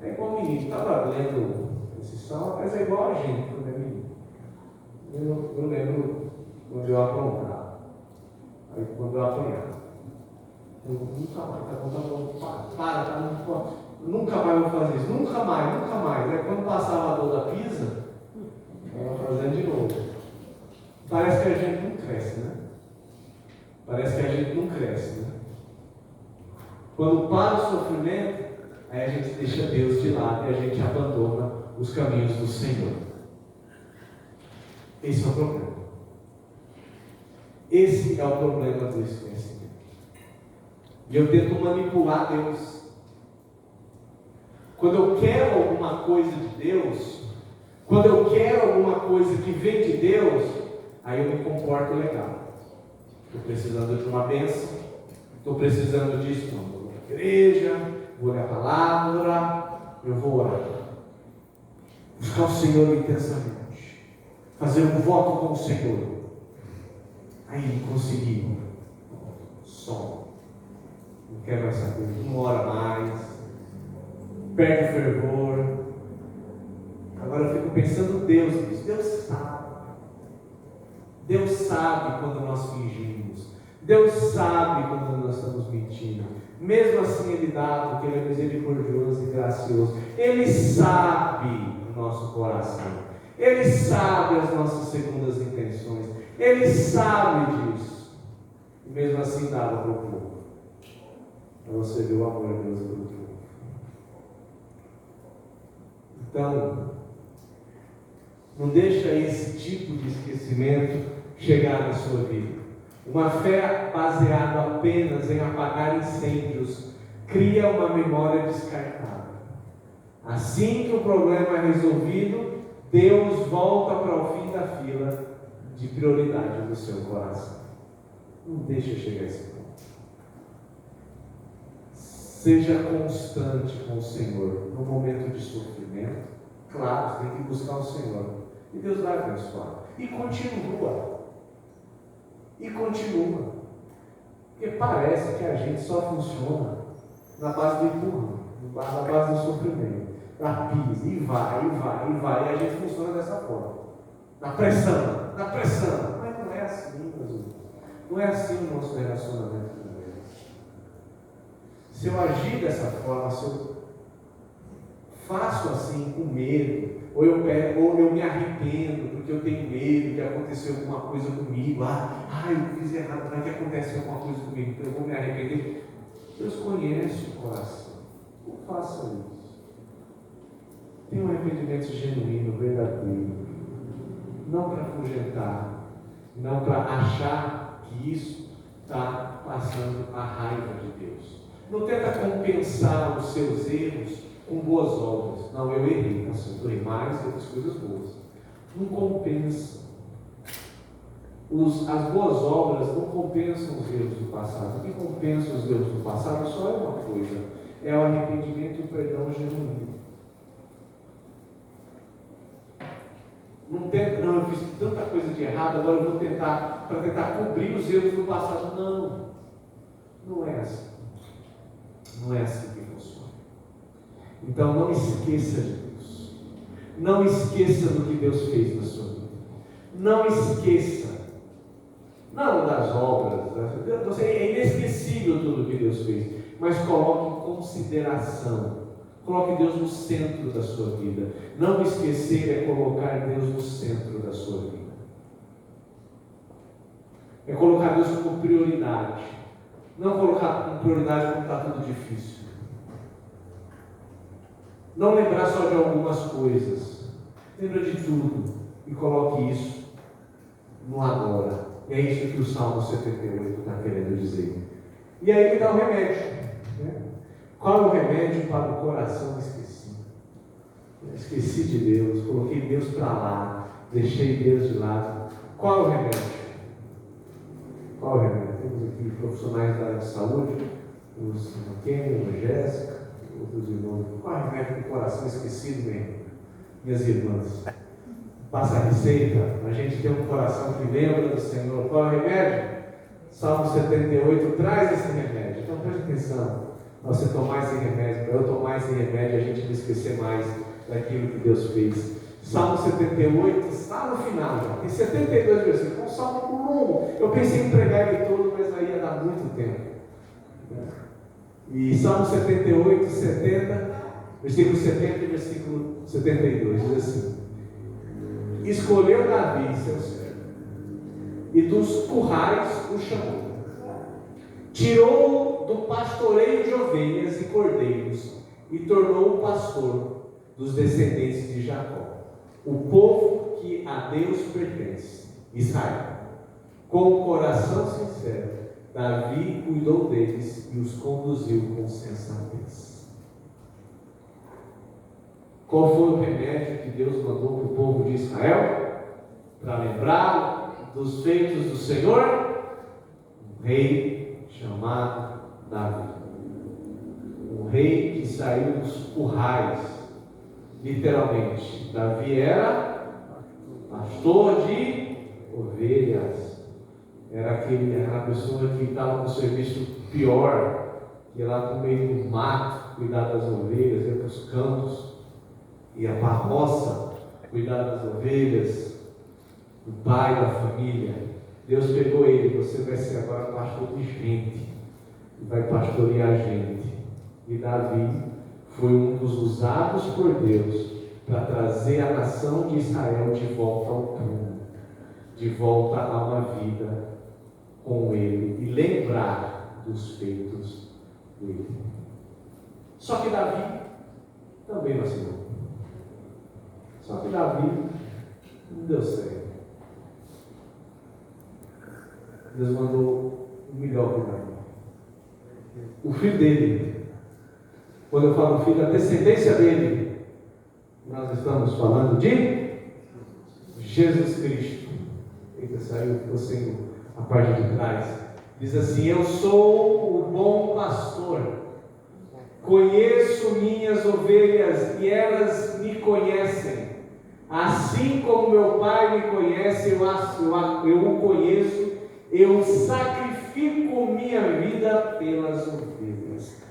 É igual o menino, estava lendo esse salmo, mas é igual a gente quando é menino. Eu lembro quando eu aprontava. Aí quando eu apanhava. Eu nunca mais, tá muito forte. Nunca mais vou fazer isso, nunca mais. Aí quando passava a dor da pisa, eu ia fazendo de novo. Parece que a gente não cresce, né? Quando para o sofrimento, aí a gente deixa Deus de lado e a gente abandona os caminhos do Senhor. Esse é o problema. Esse é o problema do esquecimento. E eu tento manipular Deus. Quando eu quero alguma coisa de Deus, quando eu quero alguma coisa que vem de Deus, aí eu me comporto legal. Estou precisando de uma bênção, estou precisando disso, não. Vou na igreja, vou ler a palavra, eu vou orar. Buscar o Senhor intensamente. Fazer um voto com o Senhor. Aí consegui. Só. Não quero mais saber, não ora mais. Perde o fervor. Agora eu fico pensando Deus nisso. Deus sabe. Deus sabe quando nós fingimos. Deus sabe quando nós estamos mentindo. Mesmo assim Ele dá, porque Ele é misericordioso e gracioso. Ele sabe o nosso coração. Ele sabe as nossas segundas intenções. Ele sabe disso. E mesmo assim dava para o povo. Para você ver o amor de Deus pelo povo. Então, não deixa esse tipo de esquecimento chegar na sua vida. Uma fé baseada apenas em apagar incêndios cria uma memória descartável. Assim que o problema é resolvido, Deus volta para o fim da fila de prioridade do seu coração. Não deixa chegar a esse ponto. Seja constante com o Senhor no momento de sofrimento. Claro, você tem que buscar o Senhor. E Deus vai abençoar. E continua. E continua. Porque parece que a gente só funciona na base do empurrão, na base do sofrimento. Na pisa, e vai. E a gente funciona dessa forma. Na pressão. Mas não é assim, meus irmãos. Não é assim o nosso relacionamento com Deus. Se eu agir dessa forma, se eu faço assim com medo, ou eu me arrependo porque eu tenho medo que aconteceu alguma coisa comigo, eu fiz errado, vai que acontece alguma coisa comigo, então eu vou me arrepender. Deus conhece o coração. Não faça isso. Tenha um arrependimento genuíno, verdadeiro. Não para afugentar, não para achar que isso está passando a raiva de Deus. Não tenta compensar os seus erros com boas obras. Não, eu errei, eu errei mais, eu fiz coisas boas. Não compensa. As boas obras não compensam os erros do passado. O que compensa os erros do passado só é uma coisa: é o arrependimento e o perdão genuíno. Não, eu fiz tanta coisa de errado, agora eu vou tentar cobrir os erros do passado. Não é assim. Não é assim que funciona. Então não esqueça de Deus. Não esqueça do que Deus fez na sua vida. Não esqueça. Não das obras. É inesquecível tudo que Deus fez. Mas coloque em consideração. Coloque Deus no centro da sua vida. Não esquecer é colocar Deus no centro da sua vida. É colocar Deus como prioridade. Não colocar como prioridade quando está tudo difícil. Não lembrar só de algumas coisas. Lembra de tudo. E coloque isso no agora. E é isso que o Salmo 78 está querendo dizer. E aí me dá o remédio. Né? Qual é o remédio para o coração esquecido? Esqueci de Deus, coloquei Deus para lá, deixei Deus de lado. Qual é o remédio? Qual é o remédio? Temos aqui profissionais da área de saúde, os Kenny, a Jéssica, outros irmãos. Qual é o remédio para o coração esquecido, minhas irmãs? Passa a receita, a gente tem um coração que lembra do Senhor. Qual é o remédio? Salmo 78 traz esse remédio. Então preste atenção. Você tomar esse remédio, para eu tomar esse remédio, a gente não esquecer mais daquilo que Deus fez. Salmo 78 está no final, já. Tem 72 versículos, é um salmo longo. Eu pensei em pregar ele todo, mas aí ia dar muito tempo. E Salmo 78, 70, versículo 70 e versículo 72, diz assim: escolheu Davi, seu servo, e dos currais o chamou. Tirou-o do pastoreio de ovelhas e cordeiros e tornou-o pastor dos descendentes de Jacó, o povo que a Deus pertence, Israel. Com o coração sincero, Davi cuidou deles e os conduziu com sensatez. Qual foi o remédio que Deus mandou para o povo de Israel? Para lembrar dos feitos do Senhor? Um rei chamado Davi. Um rei que saiu dos currais. Literalmente, Davi era pastor de ovelhas. Era aquela pessoa que estava no serviço pior, que ia lá no meio do mato cuidar das ovelhas, ia para os campos, ia para a roça cuidar das ovelhas, o pai da família. Deus pegou ele: você vai ser agora pastor de gente, e vai pastorear a gente. E Davi foi um dos usados por Deus para trazer a nação de Israel de volta ao prumo, de volta a uma vida com ele, e lembrar dos feitos dele. Só que Davi também vacilou. Só que Davi não deu certo. Deus mandou o melhor para Davi. O filho dele. Quando eu falo filho, a descendência dele, nós estamos falando de Jesus Cristo. Eita, saiu, ficou sem a parte de trás. Diz assim: eu sou o bom pastor, conheço minhas ovelhas e elas me conhecem. Assim como meu Pai me conhece, eu o conheço, eu sacrifico minha vida pelas ovelhas.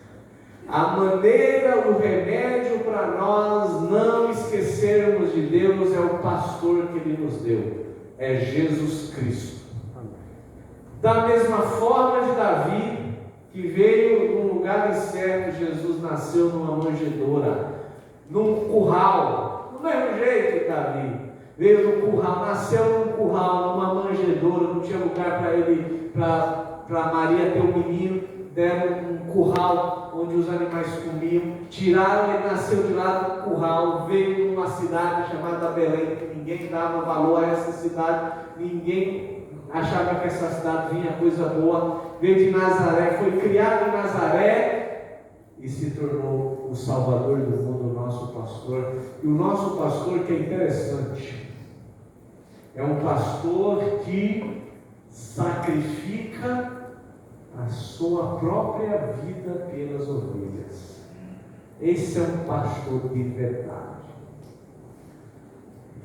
A maneira, o remédio para nós não esquecermos de Deus é o pastor que Ele nos deu, é Jesus Cristo. Da mesma forma de Davi, que veio num lugar incerto, Jesus nasceu numa manjedoura, num curral, do mesmo jeito que Davi, veio no curral, nasceu num curral, numa manjedoura, não tinha lugar para ele, para Maria ter um menino, deram um curral onde os animais comiam, tiraram, ele nasceu de lá do curral, veio numa cidade chamada Belém, que ninguém dava valor a essa cidade, ninguém achava que essa cidade vinha coisa boa, veio de Nazaré, foi criado em Nazaré e se tornou o Salvador do mundo, o nosso pastor. E o nosso pastor, que é interessante, é um pastor que sacrifica a sua própria vida pelas ovelhas. Esse é um pastor de verdade,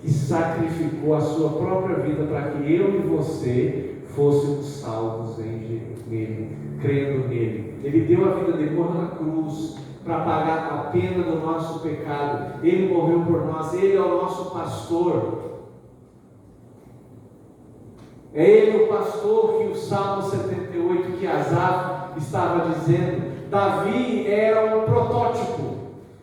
que sacrificou a sua própria vida para que eu e você fôssemos salvos nele, crendo nele. Ele deu a vida dele, morreu na cruz para pagar a pena do nosso pecado. Ele morreu por nós, ele é o nosso pastor. É ele o pastor que o Salmo 78, que Asaf estava dizendo. Davi era um protótipo,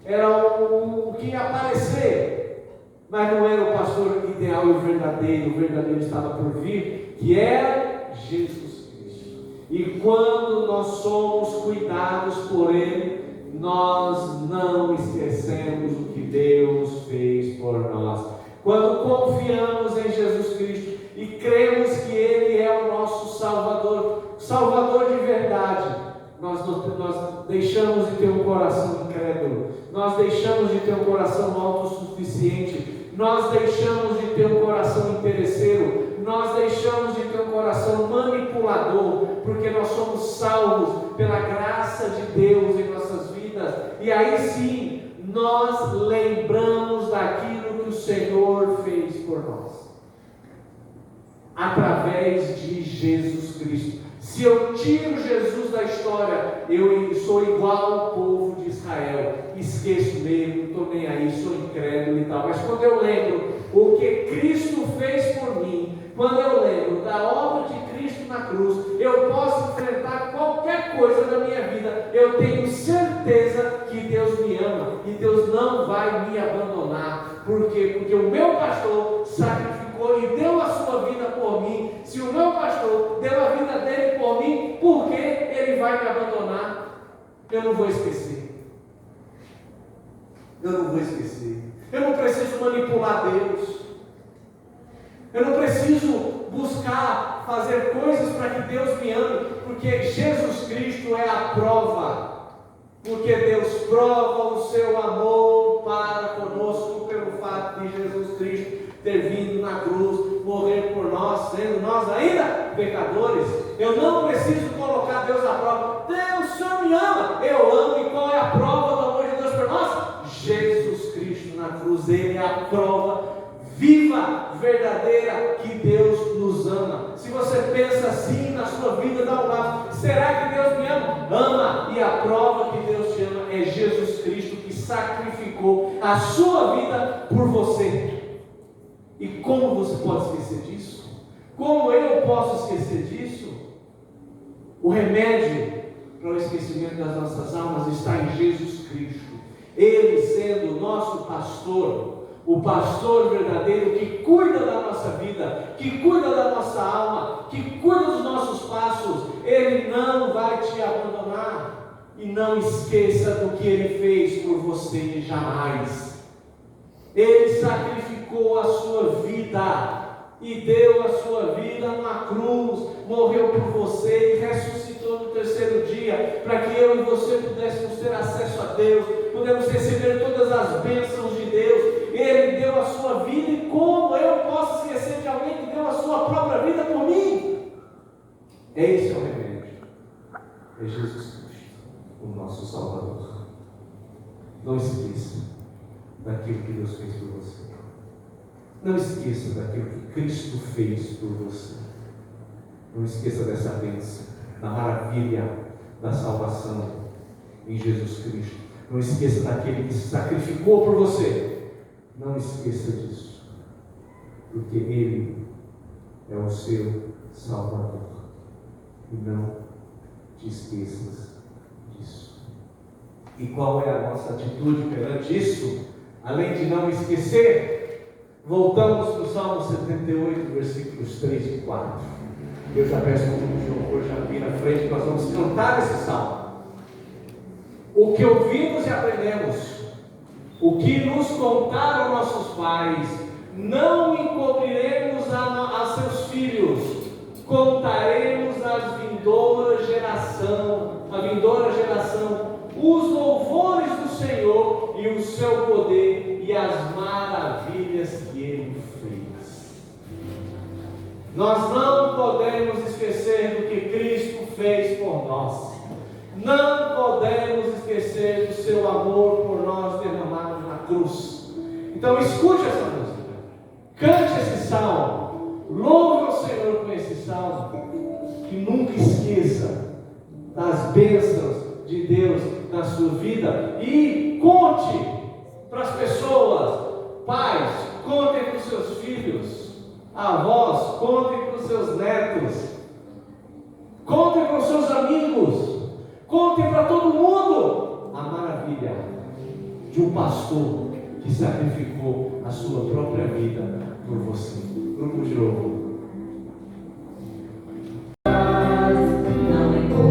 era o que ia aparecer, mas não era o pastor ideal e o verdadeiro estava por vir, que era Jesus Cristo. E quando nós somos cuidados por Ele, nós não esquecemos o que Deus fez por nós. Quando confiamos em Jesus Cristo e cremos que Ele é o nosso Salvador de verdade, nós deixamos de ter um coração incrédulo, nós deixamos de ter um coração autossuficiente, nós deixamos de ter um coração interesseiro, nós deixamos de ter um coração manipulador, porque nós somos salvos pela graça de Deus em nossas vidas, e aí sim, nós lembramos daquilo que o Senhor fez por nós, através de Jesus Cristo. Se eu tiro Jesus da história, eu sou igual ao povo de Israel, esqueço mesmo, não estou nem aí, sou incrédulo e tal. Mas quando eu lembro o que Cristo fez por mim, quando eu lembro da obra de Cristo na cruz, eu posso enfrentar qualquer coisa na minha vida. Eu tenho certeza que Deus me ama e Deus não vai me abandonar. Por quê? Porque o meu pastor sacrificou e deu a sua vida por mim. Se o meu pastor deu a vida dele por mim, por que ele vai me abandonar? Eu não vou esquecer. Eu não preciso manipular Deus. Eu não preciso buscar fazer coisas para que Deus me ame, porque Jesus Cristo é a prova. Porque Deus prova o seu amor para conosco pelo fato de Jesus Cristo ter vindo na cruz, morrer por nós, sendo nós ainda pecadores. Eu não preciso colocar Deus à prova. Deus, o Senhor me ama. Eu amo. E qual é a prova do amor de Deus por nós? Jesus Cristo na cruz. Ele é a prova viva, verdadeira, que Deus nos ama. Se você pensa assim na sua vida, dá um passo. Será que Deus me ama? Ama. E a prova que Deus te ama é Jesus Cristo, que sacrificou a sua vida por você. E como você pode esquecer disso? Como eu posso esquecer disso? O remédio para o esquecimento das nossas almas está em Jesus Cristo. Ele sendo o nosso pastor, o pastor verdadeiro que cuida da nossa vida, que cuida da nossa alma, que cuida dos nossos passos. Ele não vai te abandonar. E não esqueça do que Ele fez por você jamais. Ele sacrificou a sua vida e deu a sua vida na cruz, morreu por você e ressuscitou no terceiro dia, para que eu e você pudéssemos ter acesso a Deus, pudéssemos receber todas as bênçãos de Deus. Ele deu a sua vida, e como eu posso esquecer de alguém que deu a sua própria vida por mim? Esse é o remédio, é Jesus Cristo, o nosso Salvador. Não esqueça daquilo que Deus fez por você. Não esqueça daquilo que Cristo fez por você. Não esqueça dessa bênção, da maravilha da salvação em Jesus Cristo. Não esqueça daquele que se sacrificou por você. Não esqueça disso, porque Ele é o seu Salvador. E não te esqueças disso. E qual é a nossa atitude perante isso? Além de não esquecer, voltamos para o Salmo 78, versículos 3 e 4. Eu já peço que o louvor já vira à frente, nós vamos cantar esse salmo. O que ouvimos e aprendemos, o que nos contaram nossos pais, não encobriremos a seus filhos, contaremos a vindoura geração, os louvores do Senhor e o seu poder e as maravilhas que Ele fez. Nós não podemos esquecer do que Cristo fez por nós. Não podemos esquecer do seu amor por nós derramado na cruz. Então escute essa música, cante esse salmo, louve ao Senhor com esse salmo, que nunca esqueça das bênçãos de Deus na sua vida, e conte para as pessoas, pais, contem para os seus filhos, avós, contem para os seus netos, contem para os seus amigos, contem para todo mundo a maravilha de um pastor que sacrificou a sua própria vida por você. Grupo de louvor. Maravilhas que fez.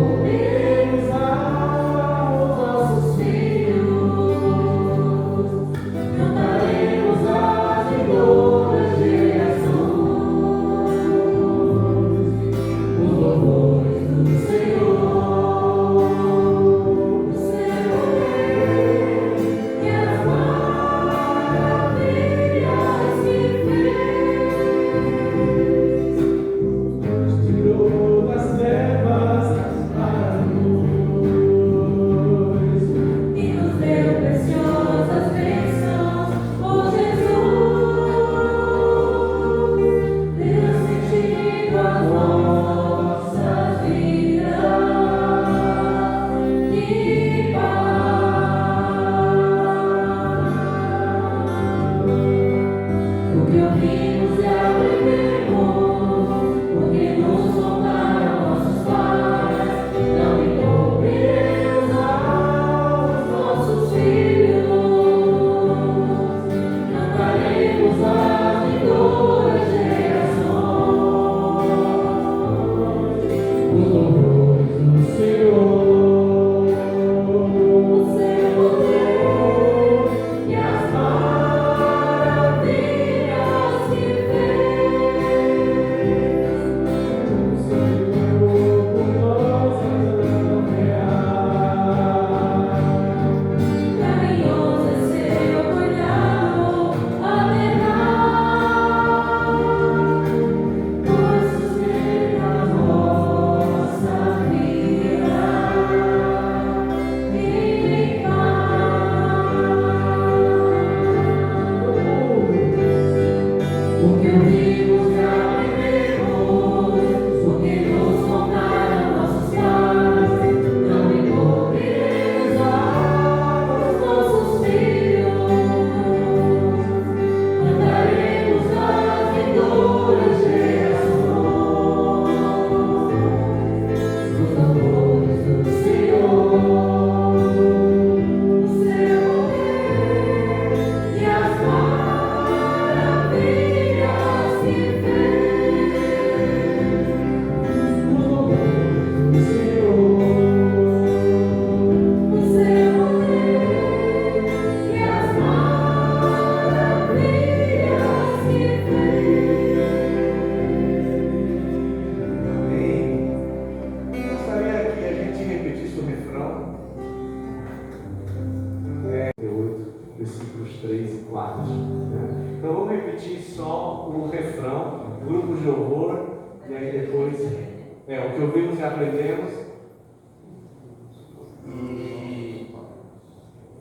parte. Né? Então vamos repetir só o refrão, grupo de louvor, e aí depois o que ouvimos e aprendemos.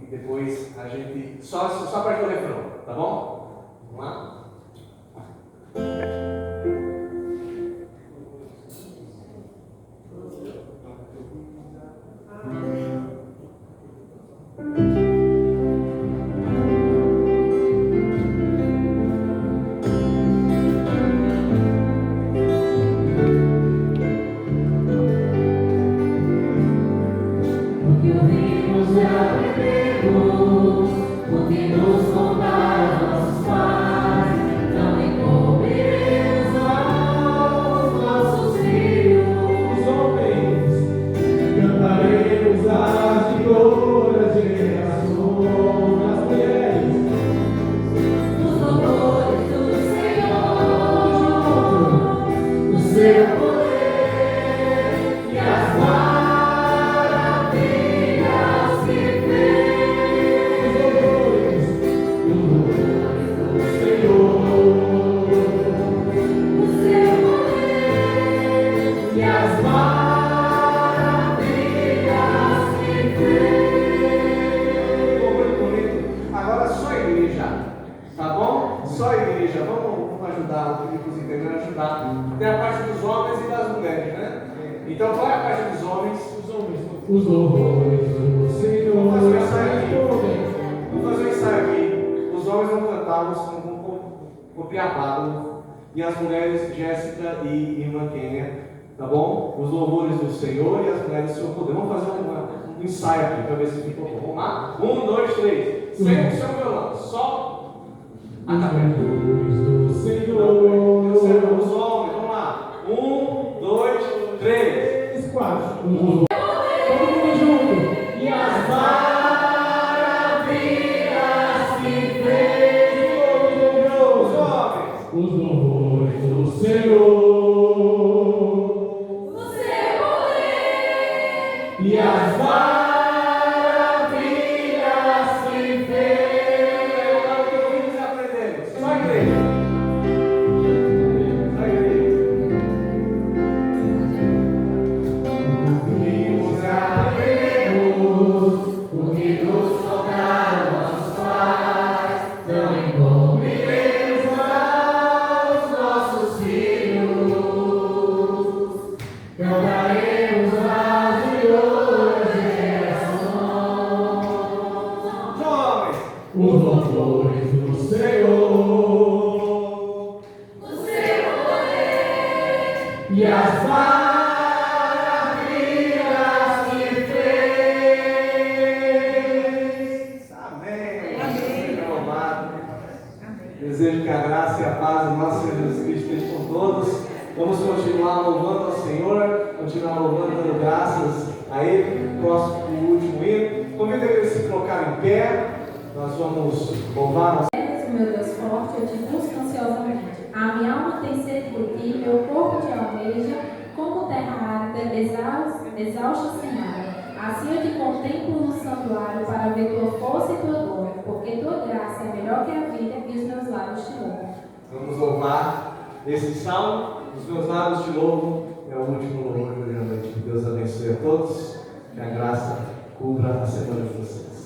E depois a gente. Só a parte do refrão, tá bom? Vamos lá? Os louvores do Senhor. Vamos fazer um ensaio aqui. Os homens vão cantar, vão copiar Pablo. E as mulheres, Jéssica e irmã Kênia. Tá bom? Os louvores do Senhor e as mulheres do seu poder. Vamos fazer um ensaio aqui para ver se ficou bom. Vamos lá? 1, 2, 3. Sem o seu violão. Só a capela. Do Senhor. Os homens, vamos lá. 1, 2, 3. 4. E as maravilhas que fez os louvores do Senhor, o seu poder, e as maravilhas que fez. Agora o que ouvimos e aprendemos. Só a igreja. Os louvores do Senhor, o seu poder, e as maravilhas que fez. Amém. Louvado. Desejo que a graça e a paz do nosso Senhor Jesus Cristo estejam com todos. Vamos continuar louvando ao Senhor, continuar louvando, dando graças a Ele. Próximo, o último hino. Convido ele a se colocar em pé. Nós vamos louvar. Meu Deus forte, eu te busco ansiosamente. A minha alma tem sede por ti, meu corpo te almeja, como terra árida, exausta sem água. Assim eu te contemplo no santuário para ver tua força e tua glória, porque tua graça é melhor que a vida e os meus lábios te louvam. Vamos louvar esse salmo. Os meus lábios te louvam. É o último louvor de hoje à noite. Que Deus abençoe a todos. Que a graça cubra a semana de vocês.